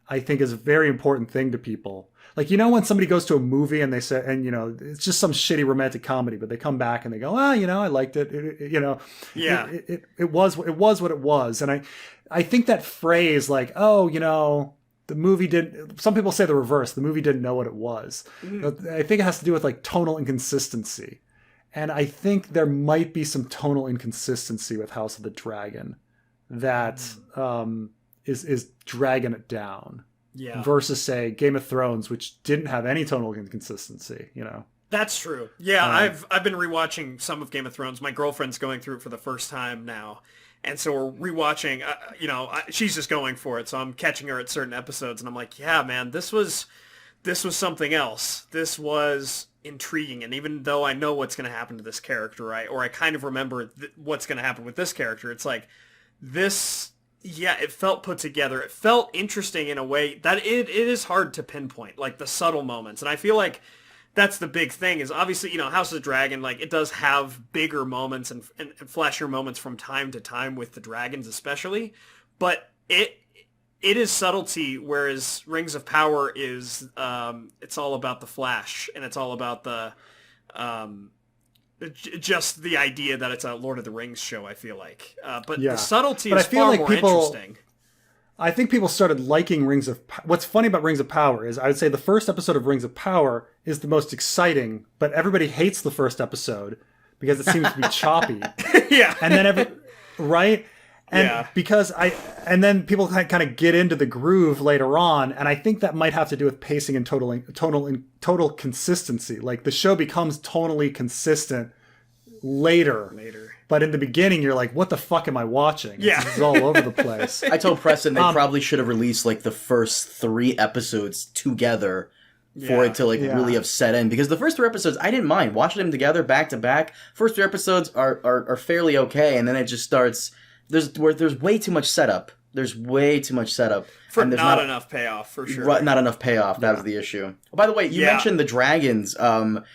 I think is a very important thing to people. Like, you know, when somebody goes to a movie and they say, and you know, it's just some shitty romantic comedy, but they come back and they go, ah, you know, I liked it. You know, it was what it was. And I think that phrase like, oh, you know, the movie didn't, some people say the reverse, the movie didn't know what it was. I think it has to do with like tonal inconsistency. And I think there might be some tonal inconsistency with House of the Dragon that is dragging it down. Yeah. Versus, say, Game of Thrones, which didn't have any tonal inconsistency, you know. That's true. Yeah, I've been rewatching some of Game of Thrones. My girlfriend's going through it for the first time now. And so we're rewatching, she's just going for it. So I'm catching her at certain episodes and I'm like, yeah, man, this was something else. This was intriguing. And even though I know what's going to happen to this character, right? Or I kind of remember what's going to happen with this character. It's like this, yeah, it felt put together. It felt interesting in a way that it is hard to pinpoint, like the subtle moments. And I feel like that's the big thing is obviously, House of the Dragon, like it does have bigger moments and flashier moments from time to time with the dragons especially, but it is subtlety, whereas Rings of Power is, it's all about the flash and it's all about the, just the idea that it's a Lord of the Rings show, I feel like. But the subtlety is far more interesting. I think people started liking Rings of... What's funny about Rings of Power is I would say the first episode of Rings of Power is the most exciting, but everybody hates the first episode because it seems to be choppy. Yeah. And then right? And and then people kind of get into the groove later on, and I think that might have to do with pacing and total consistency. Like the show becomes tonally consistent later. But in the beginning, you're like, what the fuck am I watching? Yeah. This is all over the place. I told Preston they probably should have released like the first 3 episodes together for it to really have set in. Because the first 3 episodes, I didn't mind. Watching them together back to back, first 3 episodes are fairly okay. And then it just starts, there's way too much setup. There's way too much setup. And there's not enough payoff, for sure. Not enough payoff. That was the issue. By the way, you mentioned the dragons. I'm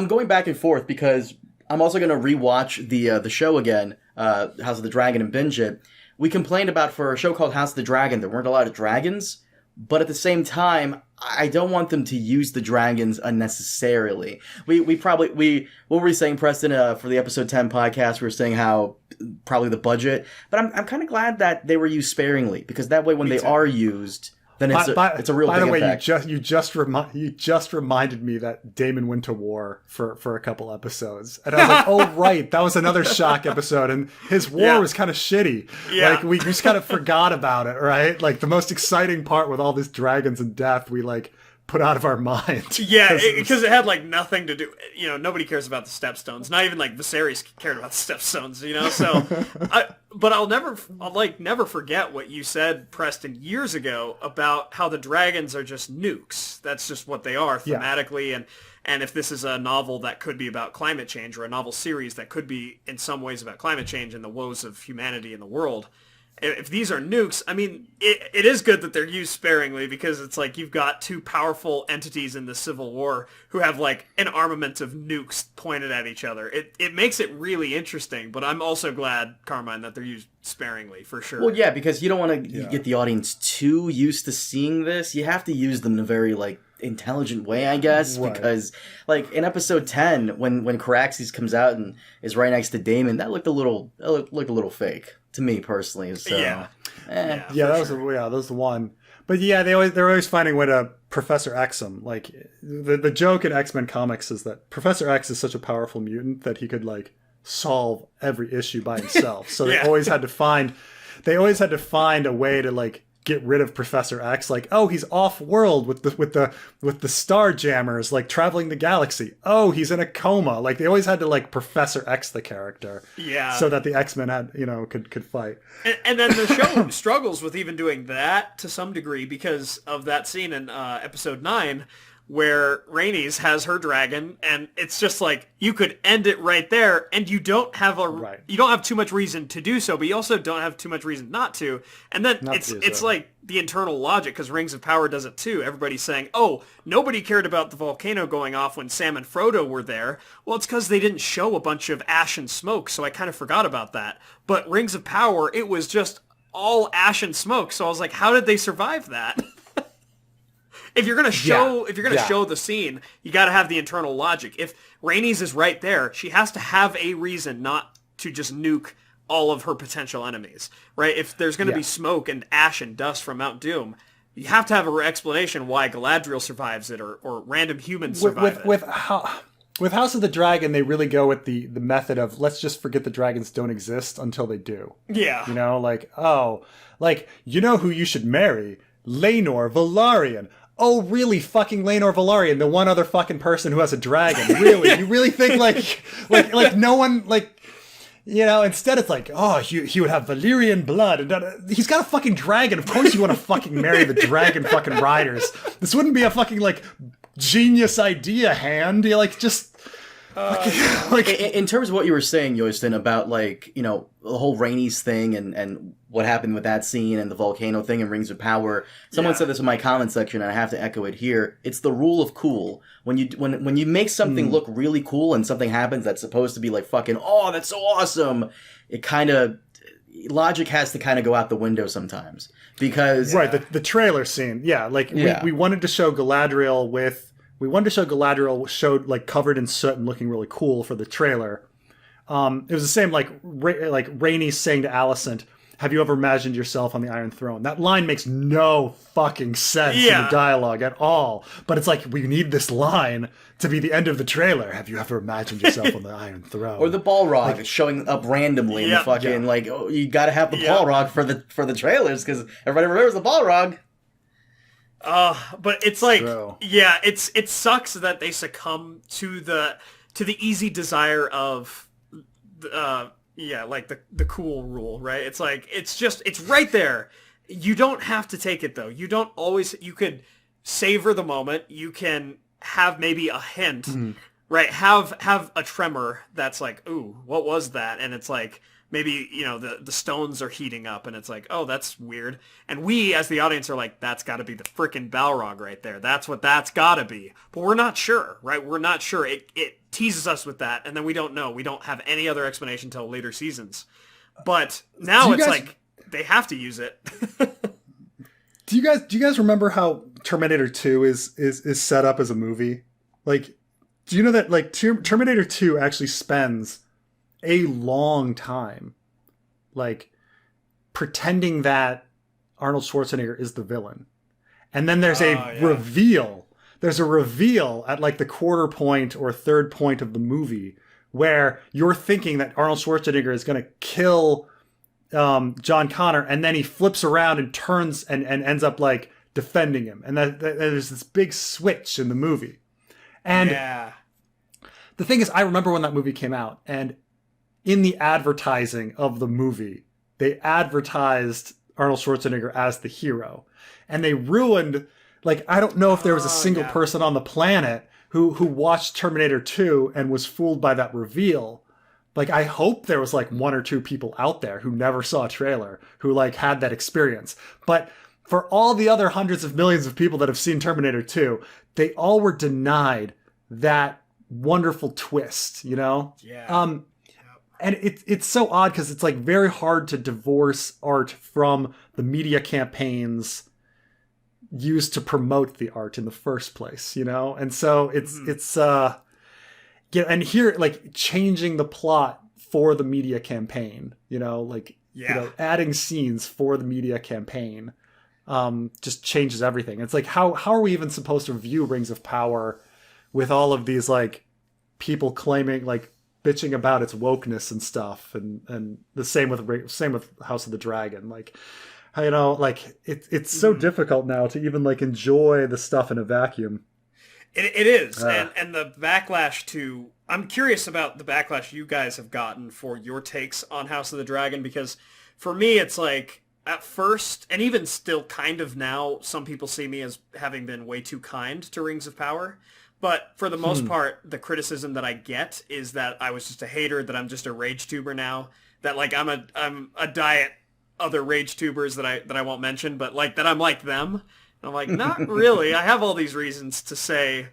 going back and forth because I'm also going to rewatch the show again, House of the Dragon, and binge it. We complained about for a show called House of the Dragon, there weren't a lot of dragons, but at the same time, I don't want them to use the dragons unnecessarily. What were we saying, Preston, for the episode 10 podcast? We were saying how probably the budget, but I'm kind of glad that they were used sparingly, because that way when they are used, then it's a real big impact. By the way, you just reminded me that Damon went to war for a couple episodes, and I was like, oh right, that was another shock episode, and his war was kind of shitty. Yeah. Like we just kind of forgot about it, right? Like the most exciting part with all these dragons and death, we like put out of our mind. Yeah, because it had like nothing to do. Nobody cares about the stepstones. Not even like Viserys cared about the stepstones. So, but I'll never forget what you said, Preston, years ago about how the dragons are just nukes. That's just what they are thematically, and if this is a novel that could be about climate change, or a novel series that could be in some ways about climate change and the woes of humanity in the world. If these are nukes, I mean, it is good that they're used sparingly, because it's like you've got 2 powerful entities in the Civil War who have like an armament of nukes pointed at each other. It makes it really interesting, but I'm also glad, Carmine, that they're used sparingly, for sure. Well, yeah, because you don't want to get the audience too used to seeing this. You have to use them in a very like intelligent way, I guess, because like in episode 10 when Caraxes comes out and is right next to Daemon, that looked a little fake to me personally. So that was the one. But yeah, they're always finding a way to Professor X him. Like the joke in X-Men comics is that Professor X is such a powerful mutant that he could like solve every issue by himself. So they always had to find a way to like get rid of Professor X. Like, oh, he's off world with the Star Jammers, like traveling the galaxy. Oh, he's in a coma. Like they always had to like Professor X the character, so that the X-Men had could fight. And then the show struggles with even doing that to some degree because of that scene in episode 9 where Rhaenys has her dragon, and it's just like you could end it right there, and you don't have too much reason to do so, but you also don't have too much reason not to. And then it's like the internal logic, because Rings of Power does it too. Everybody's saying, oh, nobody cared about the volcano going off when Sam and Frodo were there. Well, it's because they didn't show a bunch of ash and smoke, so I kind of forgot about that. But Rings of Power, it was just all ash and smoke, so I was like, how did they survive that? If you're gonna show the scene, you got to have the internal logic. If Rhaenys is right there, she has to have a reason not to just nuke all of her potential enemies, right? If there's gonna be smoke and ash and dust from Mount Doom, you have to have an explanation why Galadriel survives it, or random humans survive it. With House of the Dragon, they really go with the method of let's just forget the dragons don't exist until they do. Yeah, like who you should marry. Laenor Velaryon. oh, really, fucking Laenor Velaryon, the one other fucking person who has a dragon. Really? You really think, like no one, like, you know, instead it's like, oh, he would have Valyrian blood. And he's got a fucking dragon. Of course you want to fucking marry the dragon fucking riders. This wouldn't be a fucking, like, genius idea, Hand. You're like, just... like in terms of what you were saying, Yoystan, about, like, you know, the whole Rhaenys thing and what happened with that scene and the volcano thing and Rings of Power. Someone said this in my comment section, and I have to echo it here. It's the rule of cool. When you make something look really cool and something happens that's supposed to be like fucking, oh, that's so awesome, it kind of, logic has to kind of go out the window sometimes, because right, the trailer scene, we wanted to show Galadriel showed, like, covered in soot and looking really cool for the trailer. It was the same, like Rhaenys saying to Alicent, have you ever imagined yourself on the Iron Throne? That line makes no fucking sense in the dialogue at all. But it's like, we need this line to be the end of the trailer. Have you ever imagined yourself on the Iron Throne? Or the Balrog, like, showing up randomly in the fucking, like, oh, you gotta have the Balrog for the trailers, because everybody remembers the Balrog. But it's like, it sucks that they succumb to the easy desire of, like the cool rule, right? It's like, it's right there. You don't have to take it though. You could savor the moment. You can have maybe a hint, right? Have a tremor that's like, ooh, what was that? And it's like, maybe, you know, the stones are heating up and it's like, oh, that's weird. And we, as the audience, are like, that's got to be the frickin' Balrog right there. That's what that's got to be. But we're not sure, right? We're not sure. It teases us with that, and then we don't know. We don't have any other explanation until later seasons. But now it's like, they have to use it. Do you guys remember how Terminator 2 is set up as a movie? Like, do you know that, like, Terminator 2 actually spends a long time, like, pretending that Arnold Schwarzenegger is the villain. And then there's a reveal. There's a reveal at, like, the quarter point or third point of the movie where you're thinking that Arnold Schwarzenegger is going to kill John Connor, and then he flips around and turns and ends up, like, defending him. And that there's this big switch in the movie. And the thing is, I remember when that movie came out, and in the advertising of the movie, they advertised Arnold Schwarzenegger as the hero. And they ruined, like, I don't know if there was a single person on the planet who watched Terminator 2 and was fooled by that reveal. Like, I hope there was, like, one or two people out there who never saw a trailer who, like, had that experience. But for all the other hundreds of millions of people that have seen Terminator 2, they all were denied that wonderful twist, you know? Yeah. And it's so odd because it's, like, very hard to divorce art from the media campaigns used to promote the art in the first place, you know? And so and here, like, changing the plot for the media campaign, you know, like, you know, adding scenes for the media campaign just changes everything. It's like, how are we even supposed to view Rings of Power with all of these, like, people claiming, like, bitching about its wokeness and stuff, and the same with House of the Dragon. Like, you know, like, it's so difficult now to even, like, enjoy the stuff in a vacuum. It is, and the backlash to... I'm curious about the backlash you guys have gotten for your takes on House of the Dragon, because for me, it's like, at first, and even still kind of now, some people see me as having been way too kind to Rings of Power. But for the most part, the criticism that I get is that I was just a hater, that I'm just a rage tuber now, that, like, I'm a diet other rage tubers that I won't mention, but, like, that I'm like them. And I'm like, not really. I have all these reasons to say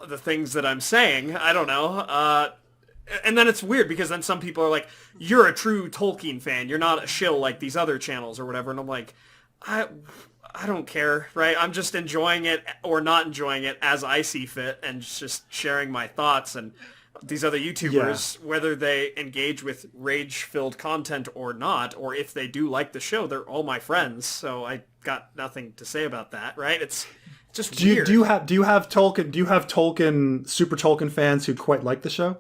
the things that I'm saying. I don't know. And then it's weird because then some people are like, you're a true Tolkien fan. You're not a shill like these other channels or whatever. And I'm like, I don't care, right? I'm just enjoying it or not enjoying it as I see fit and just sharing my thoughts. And these other YouTubers, whether they engage with rage-filled content or not, or if they do like the show, they're all my friends. So I got nothing to say about that, right? It's just weird. Do you have Tolkien super Tolkien fans who quite like the show?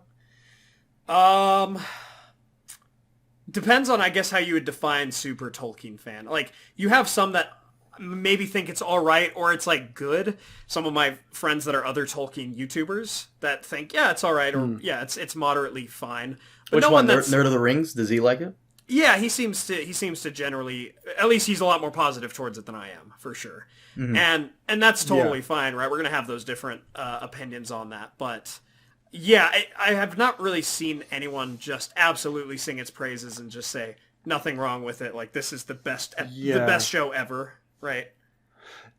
Depends on, I guess, how you would define super Tolkien fan. Like, you have some that maybe think it's all right or it's like good. Some of my friends that are other Tolkien YouTubers that think, yeah, it's all right, or yeah, it's moderately fine. But Which no one? that's, Nerd of the Rings? Does he like it? yeah, he seems to generally, at least he's a lot more positive towards it than I am, for sure. And that's totally fine, right? We're gonna have those different opinions on that, but yeah, I have not really seen anyone just absolutely sing its praises and just say nothing wrong with it. Like, this is the best show ever, right?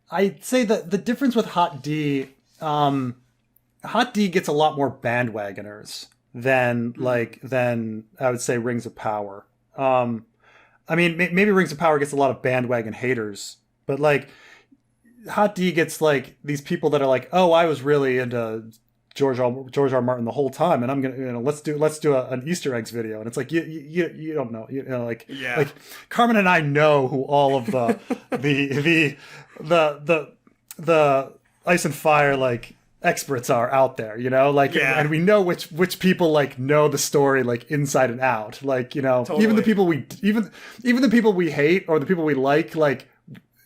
I'd say that the difference with Hot D, Hot D gets a lot more bandwagoners than I would say Rings of Power. I mean, maybe Rings of Power gets a lot of bandwagon haters, but like Hot D gets like these people that are like, oh, I was really into George R. Martin the whole time, and I'm gonna let's do an Easter eggs video, and it's like you don't know, like Carmen and I know who all of the Ice and Fire like experts are out there, and we know which people like know the story like inside and out, like totally. even the people we hate or the people we like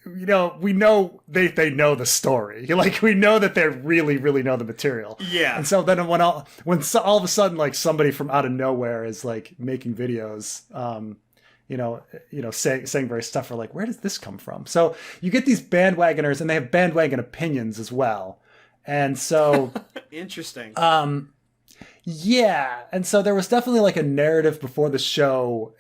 we know they know the story. Like, we know that they really, really know the material. Yeah. And so then when all of a sudden, like, somebody from out of nowhere is like making videos, saying various stuff, we're like, where does this come from? So you get these bandwagoners, and they have bandwagon opinions as well. And so interesting. Yeah. And so there was definitely like a narrative before the show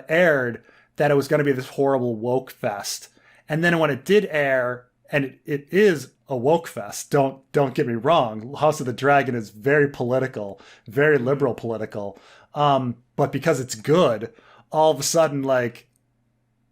aired that it was going to be this horrible woke fest. And then when it did air, and it is a woke fest, don't get me wrong, House of the Dragon is very political, very liberal political. But because it's good, all of a sudden, like,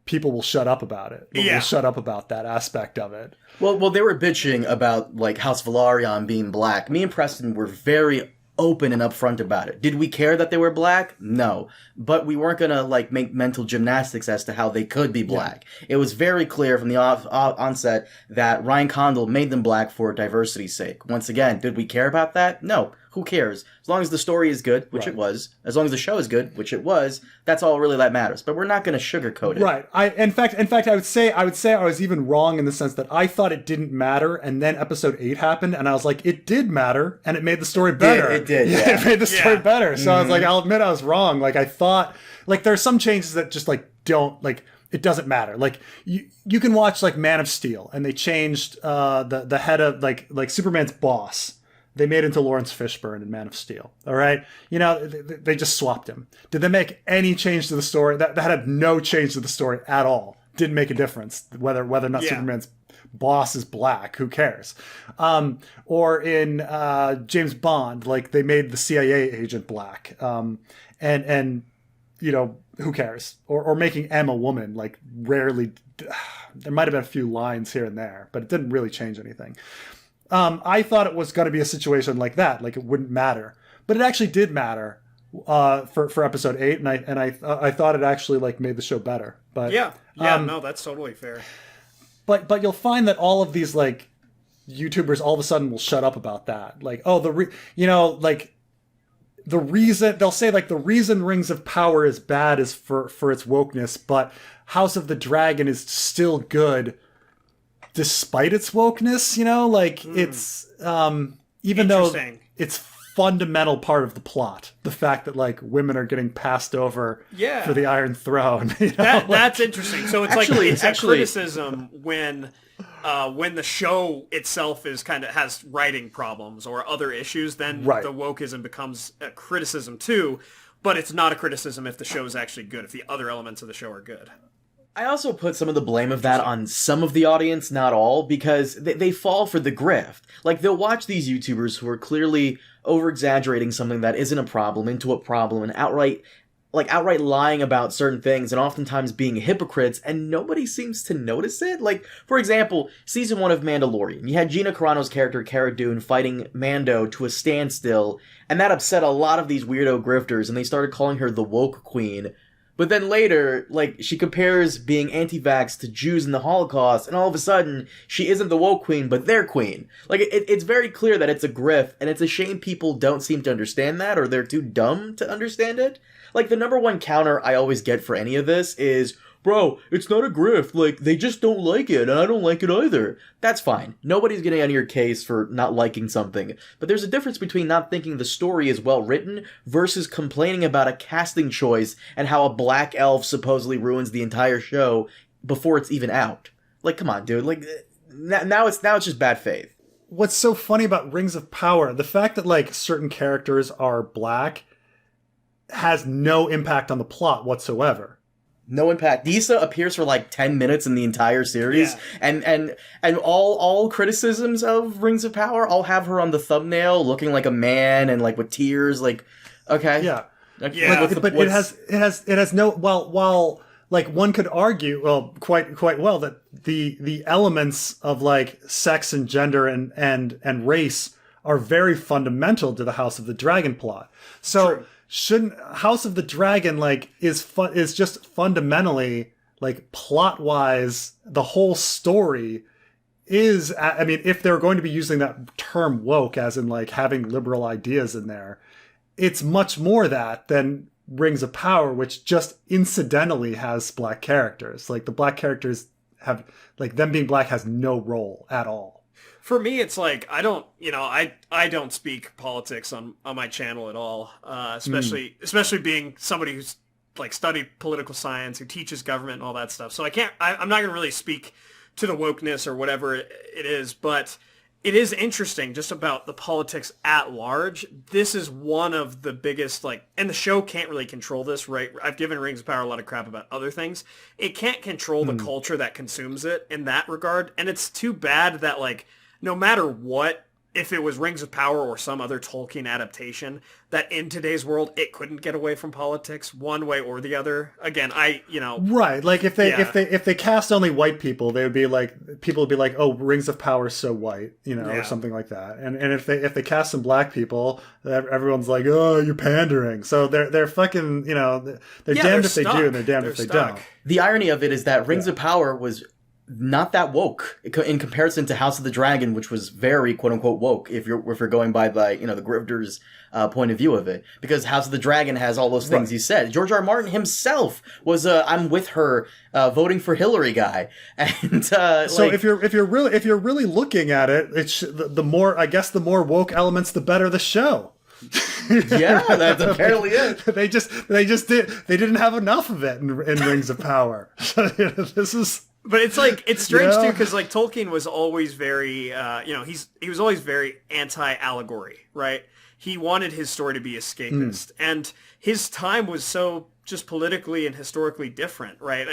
people will shut up about it. Will shut up about that aspect of it. Well, they were bitching about, like, House Velaryon being black. Me and Preston were very open and upfront about it. Did we care that they were black? No. But we weren't gonna, like, make mental gymnastics as to how they could be black. Yeah. It was very clear from the onset that Ryan Condal made them black for diversity's sake. Once again, did we care about that? No. Who cares? As long as the story is good, which it was, as long as the show is good, which it was, that's all really that matters. But we're not going to sugarcoat it. Right. In fact, I would say I was even wrong in the sense that I thought it didn't matter, and then episode 8 happened, and I was like, it did matter, and it made the story better. It did. It made the story better. So I was like, I'll admit I was wrong. Like, I thought, like, there's some changes that just like don't like. It doesn't matter. Like, you can watch like Man of Steel, and they changed the head of like Superman's boss. They made into Lawrence Fishburne in Man of Steel. All right. They just swapped him. Did they make any change to the story? That had no change to the story at all. Didn't make a difference whether or not Superman's boss is black. Who cares? Or in James Bond, like, they made the CIA agent black. And who cares? Or making M a woman, like, rarely. There might have been a few lines here and there, but it didn't really change anything. I thought it was going to be a situation like that, like it wouldn't matter, but it actually did matter for episode 8, and I thought it actually like made the show better. But no, that's totally fair. But you'll find that all of these like YouTubers all of a sudden will shut up about that, like, oh, the reason they'll say like the reason Rings of Power is bad is for its wokeness, but House of the Dragon is still good despite its wokeness, it's even though it's fundamental part of the plot, the fact that like women are getting passed over for the Iron Throne. That's interesting. So it's it's a criticism when the show itself is has writing problems or other issues, then the wokeism becomes a criticism too. But it's not a criticism if the show is actually good, if the other elements of the show are good. I also put some of the blame of that on some of the audience, not all, because they fall for the grift. Like, they'll watch these YouTubers who are clearly over-exaggerating something that isn't a problem into a problem and outright lying about certain things and oftentimes being hypocrites, and nobody seems to notice it. Like, for example, season 1 of Mandalorian, you had Gina Carano's character Cara Dune fighting Mando to a standstill, and that upset a lot of these weirdo grifters, and they started calling her the woke queen. But then later, like, she compares being anti-vax to Jews in the Holocaust, and all of a sudden, she isn't the woke queen, but their queen. Like, it's very clear that it's a grift, and it's a shame people don't seem to understand that, or they're too dumb to understand it. Like, the number one counter I always get for any of this is, bro, it's not a grift. Like, they just don't like it, and I don't like it either. That's fine. Nobody's getting on your case for not liking something. But there's a difference between not thinking the story is well written versus complaining about a casting choice and how a black elf supposedly ruins the entire show before it's even out. Like, come on, dude. Like, now it's just bad faith. What's so funny about Rings of Power, the fact that like certain characters are black has no impact on the plot whatsoever. No impact. Disa appears for like 10 minutes in the entire series, and all criticisms of Rings of Power, I'll have her on the thumbnail looking like a man and like with tears, like, okay. Yeah. Yeah. But it has no, while like one could argue, well, quite well, that the elements of like sex and gender and race are very fundamental to the House of the Dragon plot. So True. Shouldn't House of the Dragon like is just fundamentally like plot wise, the whole story is, I mean, if they're going to be using that term woke as in like having liberal ideas in there, it's much more that than Rings of Power, which just incidentally has black characters. Like the black characters have, like, them being black has no role at all. For me, it's like, I don't speak politics on my channel at all, especially being somebody who's like studied political science, who teaches government and all that stuff. So I'm not going to really speak to the wokeness or whatever it is, but it is interesting just about the politics at large. This is one of the biggest, like, and the show can't really control this, right? I've given Rings of Power a lot of crap about other things. It can't control the culture that consumes it in that regard. And it's too bad that, like, no matter what, if it was Rings of Power or some other Tolkien adaptation, that in today's world, it couldn't get away from politics one way or the other. Again, right. Like if they cast only white people, people would be like, oh, Rings of Power is so white, or something like that. And if they cast some black people, everyone's like, oh, you're pandering. So they're fucking, they're damned if they do and they're damned if they don't. The irony of it is that Rings of Power was not that woke in comparison to House of the Dragon, which was very quote unquote woke if you're going by the grifters' point of view of it, because House of the Dragon has all those things you said. George R. R. Martin himself was I'm with her voting for Hillary guy, and so if you're really looking at it, it's the more woke elements, the better the show. Yeah, that's apparently it. They didn't have enough of it in Rings of Power. This is. But it's like, it's strange too, because like Tolkien was always very, he was always very anti-allegory, right? He wanted his story to be escapist, and his time was so just politically and historically different, right?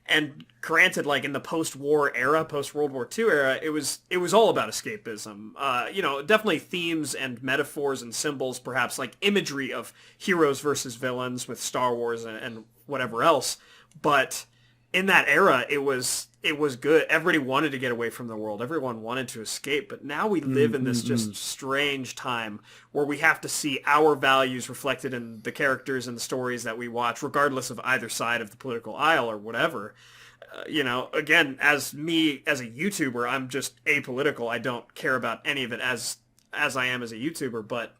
And granted, like in the post-war era, post-World War II era, it was all about escapism. Definitely themes and metaphors and symbols, perhaps like imagery of heroes versus villains with Star Wars and whatever else, but in that era, it was good. Everybody wanted to get away from the world. Everyone wanted to escape. But now we live in this just strange time where we have to see our values reflected in the characters and the stories that we watch, regardless of either side of the political aisle or whatever. Again, as a YouTuber, I'm just apolitical. I don't care about any of it as I am as a YouTuber. But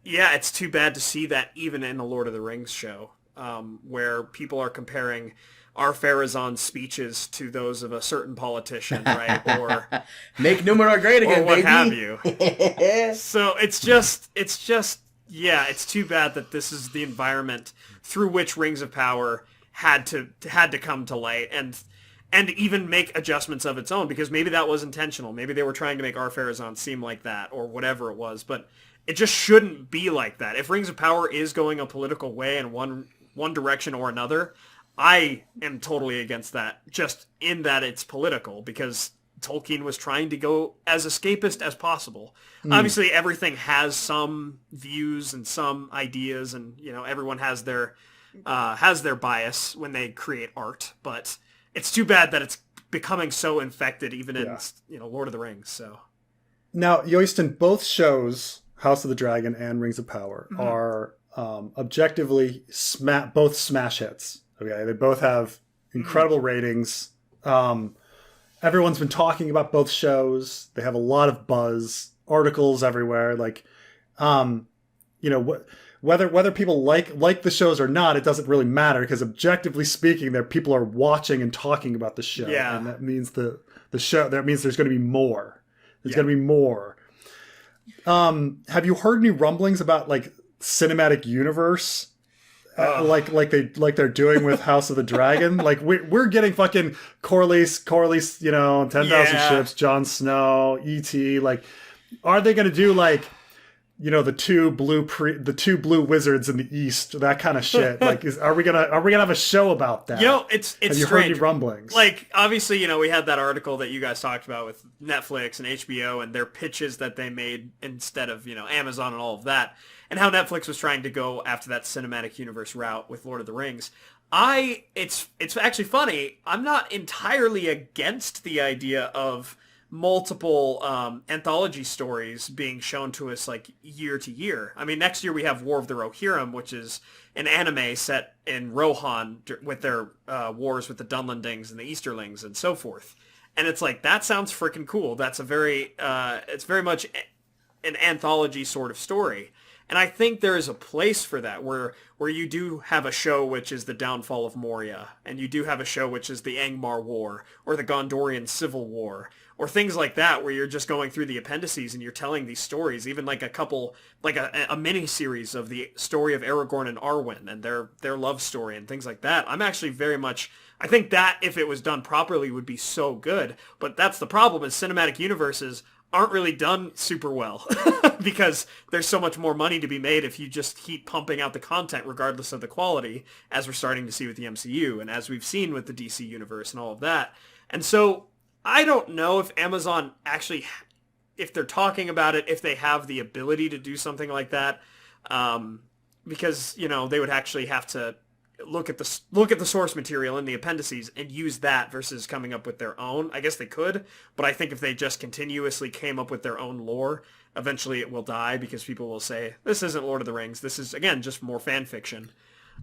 it's too bad to see that even in the Lord of the Rings show, where people are comparing Ar-Pharazôn's speeches to those of a certain politician, right? Or make Numenor great again, or what baby. have you. So it's too bad that this is the environment through which Rings of Power had to come to light and even make adjustments of its own, because maybe that was intentional. Maybe they were trying to make Ar-Pharazôn seem like that or whatever it was, but it just shouldn't be like that. If Rings of Power is going a political way in one direction or another, I am totally against that, just in that it's political, because Tolkien was trying to go as escapist as possible. Obviously, everything has some views and some ideas, and everyone has their bias when they create art. But it's too bad that it's becoming so infected, even in Lord of the Rings. So now, Yoystan, both shows, House of the Dragon and Rings of Power, are objectively both smash hits. Okay, they both have incredible ratings. Everyone's been talking about both shows. They have a lot of buzz, articles everywhere. Like, whether people like the shows or not, it doesn't really matter because objectively speaking, there people are watching and talking about the show, and that means the show. That means there's going to be more. There's going to be more. Have you heard any rumblings about like cinematic universe? Like they're doing with House of the Dragon. Like we're getting fucking Corlys, 10,000 ships, Jon Snow, E.T. Like, are they going to do like, the two blue wizards in the east, that kind of shit? Like, are we gonna have a show about that? It's have you strange. heard any rumblings? Like, obviously, we had that article that you guys talked about with Netflix and HBO and their pitches that they made instead of Amazon and all of that. And how Netflix was trying to go after that cinematic universe route with Lord of the Rings. It's actually funny. I'm not entirely against the idea of multiple anthology stories being shown to us like year to year. I mean, next year we have War of the Rohirrim, which is an anime set in Rohan with their wars with the Dunlendings and the Easterlings and so forth. And it's like, that sounds freaking cool. That's it's very much an anthology sort of story. And I think there is a place for that where you do have a show which is the downfall of Moria, and you do have a show which is the Angmar War, or the Gondorian Civil War, or things like that, where you're just going through the appendices and you're telling these stories, even like a mini series of the story of Aragorn and Arwen and their love story and things like that. I'm actually very much, I think that if it was done properly would be so good. But that's the problem, is cinematic universes aren't really done super well because there's so much more money to be made if you just keep pumping out the content regardless of the quality, as we're starting to see with the MCU and as we've seen with the DC universe and all of that. And so I don't know if Amazon actually, if they're talking about it, if they have the ability to do something like that, because they would actually have to look at the source material in the appendices and use that versus coming up with their own. I guess they could, but I think if they just continuously came up with their own lore, eventually it will die because people will say, this isn't Lord of the Rings. This is, again, just more fan fiction.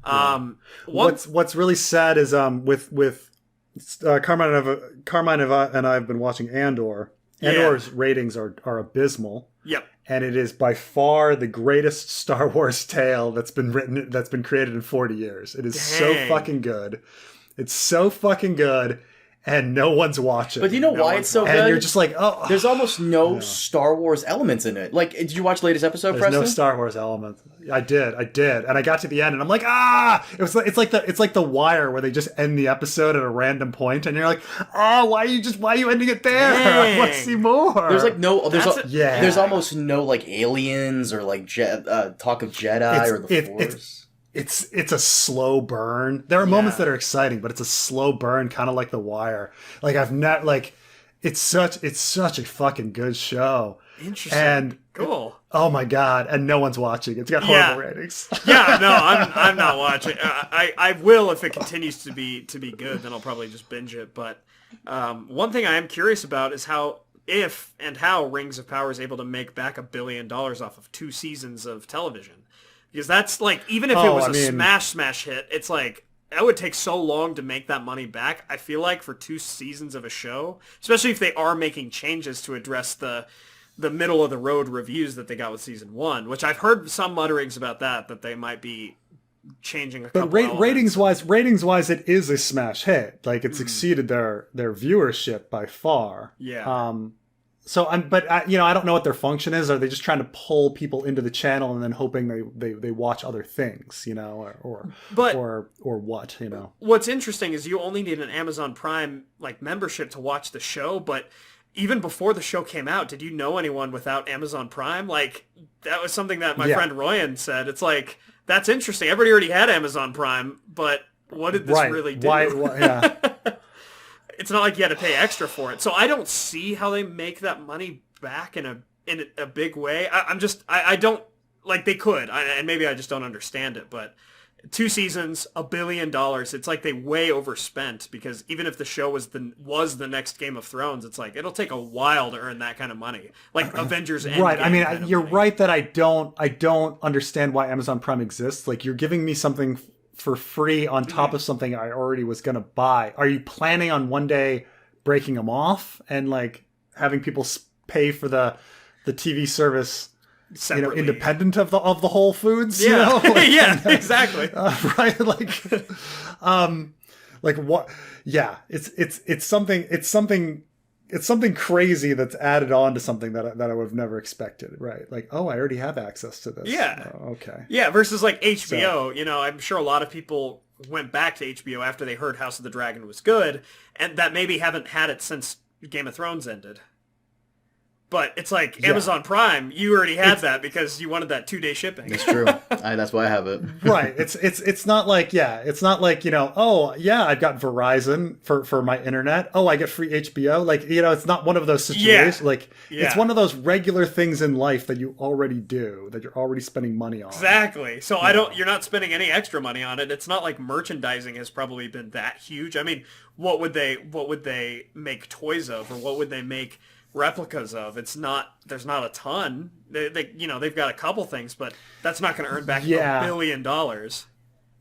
Yeah. What's really sad is with Carmine and I have been watching Andor. Andor's ratings are abysmal. Yep. And it is by far the greatest Star Wars tale that's been created in 40 years. It is so fucking good. It's so fucking good, and no one's watching. But do you know why it's so good? And you're just like, oh. There's almost no Star Wars elements in it. Like, did you watch the latest episode, There's Preston? no Star Wars elements. I did, and I got to the end, and I'm like, It's like the Wire, where they just end the episode at a random point, and you're like, why are you ending it there? I want to see more. There's like there's almost no like aliens or like talk of Jedi or the Force. It's a slow burn. There are moments that are exciting, but it's a slow burn, kind of like The Wire. Like it's such a fucking good show. Interesting. And cool. Oh my god! And no one's watching. It's got horrible ratings. I'm not watching. I will if it continues to be good. Then I'll probably just binge it. But one thing I am curious about is how Rings of Power is able to make back $1 billion off of 2 seasons of television. Because that's like, even if it was a smash hit, it's like, that would take so long to make that money back. I feel like for 2 seasons of a show, especially if they are making changes to address the middle of the road reviews that they got with season 1, which I've heard some mutterings about that they might be changing a couple. But ratings wise, it is a smash hit. Like, it's exceeded their viewership by far. Yeah. So I don't know what their function is. Are they just trying to pull people into the channel and then hoping they watch other things, or what, What's interesting is you only need an Amazon Prime like membership to watch the show, but even before the show came out, did you know anyone without Amazon Prime? Like, that was something that my friend Royan said. It's like, that's interesting. Everybody already had Amazon Prime, but what did this really do? Why yeah. It's not like you had to pay extra for it. So I don't see how they make that money back in a big way. I don't, like, they could, and maybe I just don't understand it, but 2 seasons, $1 billion, it's like they way overspent, because even if the show was the next Game of Thrones, it's like, it'll take a while to earn that kind of money. Like Avengers Endgame. Right. I mean, you're right that I don't understand why Amazon Prime exists. Like, you're giving me something for free on top of something I already was going to buy. Are you planning on one day breaking them off and like having people pay for the TV service separately. independent of the Whole Foods. Yeah, You know? Like, yeah, exactly. Right, like what? Yeah, it's something crazy that's added on to something that I would have never expected. Right, like, oh, I already have access to this. Yeah. Oh, okay. Yeah, versus like HBO. You know, I'm sure a lot of people went back to HBO after they heard House of the Dragon was good, and that maybe haven't had it since Game of Thrones ended. But it's like Amazon Prime, you already had that because you wanted that 2-day shipping. It's true. That's why I have it. Right. It's not like, it's not like, oh yeah, I've got Verizon for my internet. Oh, I get free HBO. Like, it's not one of those situations. Yeah. Like, it's one of those regular things in life that you already do, that you're already spending money on. Exactly. So you're not spending any extra money on it. It's not like merchandising has probably been that huge. I mean, what would they make toys of, or what would they make replicas of? There's not a ton. They've got a couple things, but that's not going to earn back $1 billion.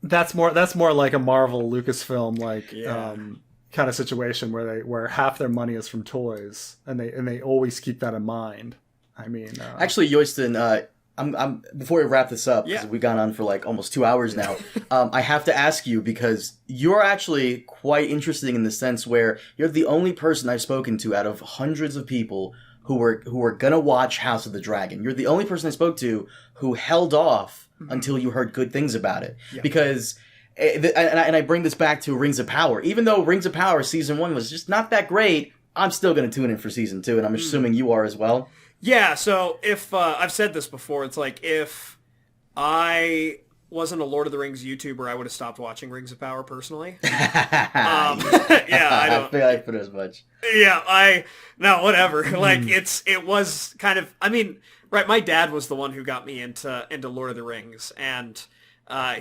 That's more like a Marvel Lucasfilm kind of situation where half their money is from toys, and they always keep that in mind. I mean, actually, Yoystan, I'm before we wrap this up, because we've gone on for like almost 2 hours now. I have to ask you, because you're actually quite interesting in the sense where you're the only person I've spoken to out of hundreds of people who were gonna watch House of the Dragon. You're the only person I spoke to who held off until you heard good things about it. Yeah. Because, and I bring this back to Rings of Power. Even though Rings of Power Season 1 was just not that great, I'm still gonna tune in for Season 2, and I'm assuming you are as well. Yeah, so if I've said this before, it's like if I wasn't a Lord of the Rings YouTuber, I would have stopped watching Rings of Power personally. I feel like put as much. Yeah, whatever. Like it was kind of. I mean, right? My dad was the one who got me into Lord of the Rings, and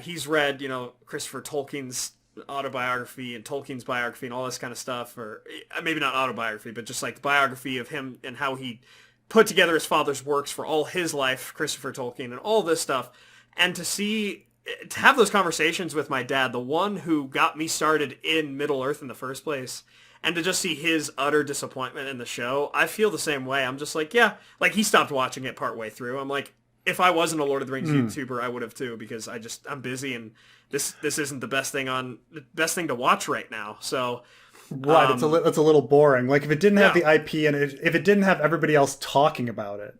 he's read Christopher Tolkien's autobiography and Tolkien's biography and all this kind of stuff, or maybe not autobiography, but just like the biography of him and how he put together his father's works for all his life, Christopher Tolkien, and all this stuff. And to have those conversations with my dad, the one who got me started in Middle-earth in the first place, and to just see his utter disappointment in the show, I feel the same way. I'm just like, like he stopped watching it partway through. I'm like, if I wasn't a Lord of the Rings YouTuber, I would have too, because I'm busy and this isn't the best thing to watch right now. So right, it's a little boring. Like, if it didn't have the IP and if it didn't have everybody else talking about it,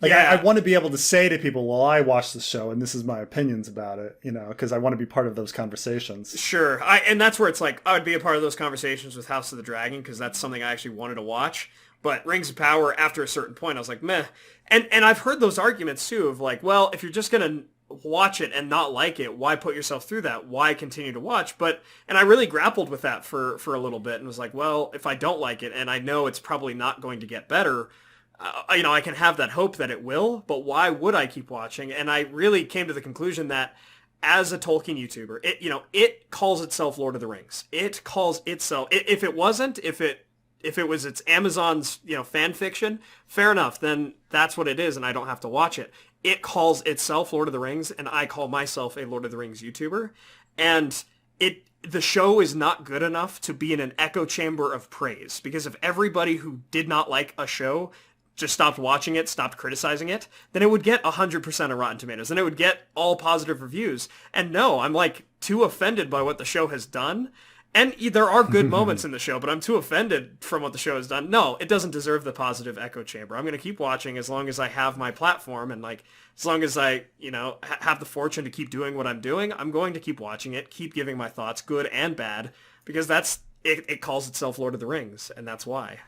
I want to be able to say to people, well, I watched the show and this is my opinions about it, because I want to be part of those conversations. Sure. And that's where it's like, I would be a part of those conversations with House of the Dragon, because that's something I actually wanted to watch. But Rings of Power, after a certain point, I was like, meh. And I've heard those arguments too of like, well, if you're just going to watch it and not like it, why put yourself through that? Why continue to watch? And I really grappled with that for a little bit and was like, well, if I don't like it and I know it's probably not going to get better, I can have that hope that it will, but why would I keep watching? And I really came to the conclusion that as a Tolkien YouTuber, it calls itself Lord of the Rings. It calls itself, if it was its Amazon's, fan fiction, fair enough, then that's what it is and I don't have to watch it. It calls itself Lord of the Rings, and I call myself a Lord of the Rings YouTuber. And the show is not good enough to be in an echo chamber of praise, because if everybody who did not like a show just stopped watching it, stopped criticizing it, then it would get 100% of Rotten Tomatoes, and it would get all positive reviews. And no, I'm like too offended by what the show has done. And there are good moments in the show, but I'm too offended from what the show has done. No, it doesn't deserve the positive echo chamber. I'm going to keep watching as long as I have my platform, and as long as I, have the fortune to keep doing what I'm doing, I'm going to keep watching it, keep giving my thoughts, good and bad, because it calls itself Lord of the Rings, and that's why.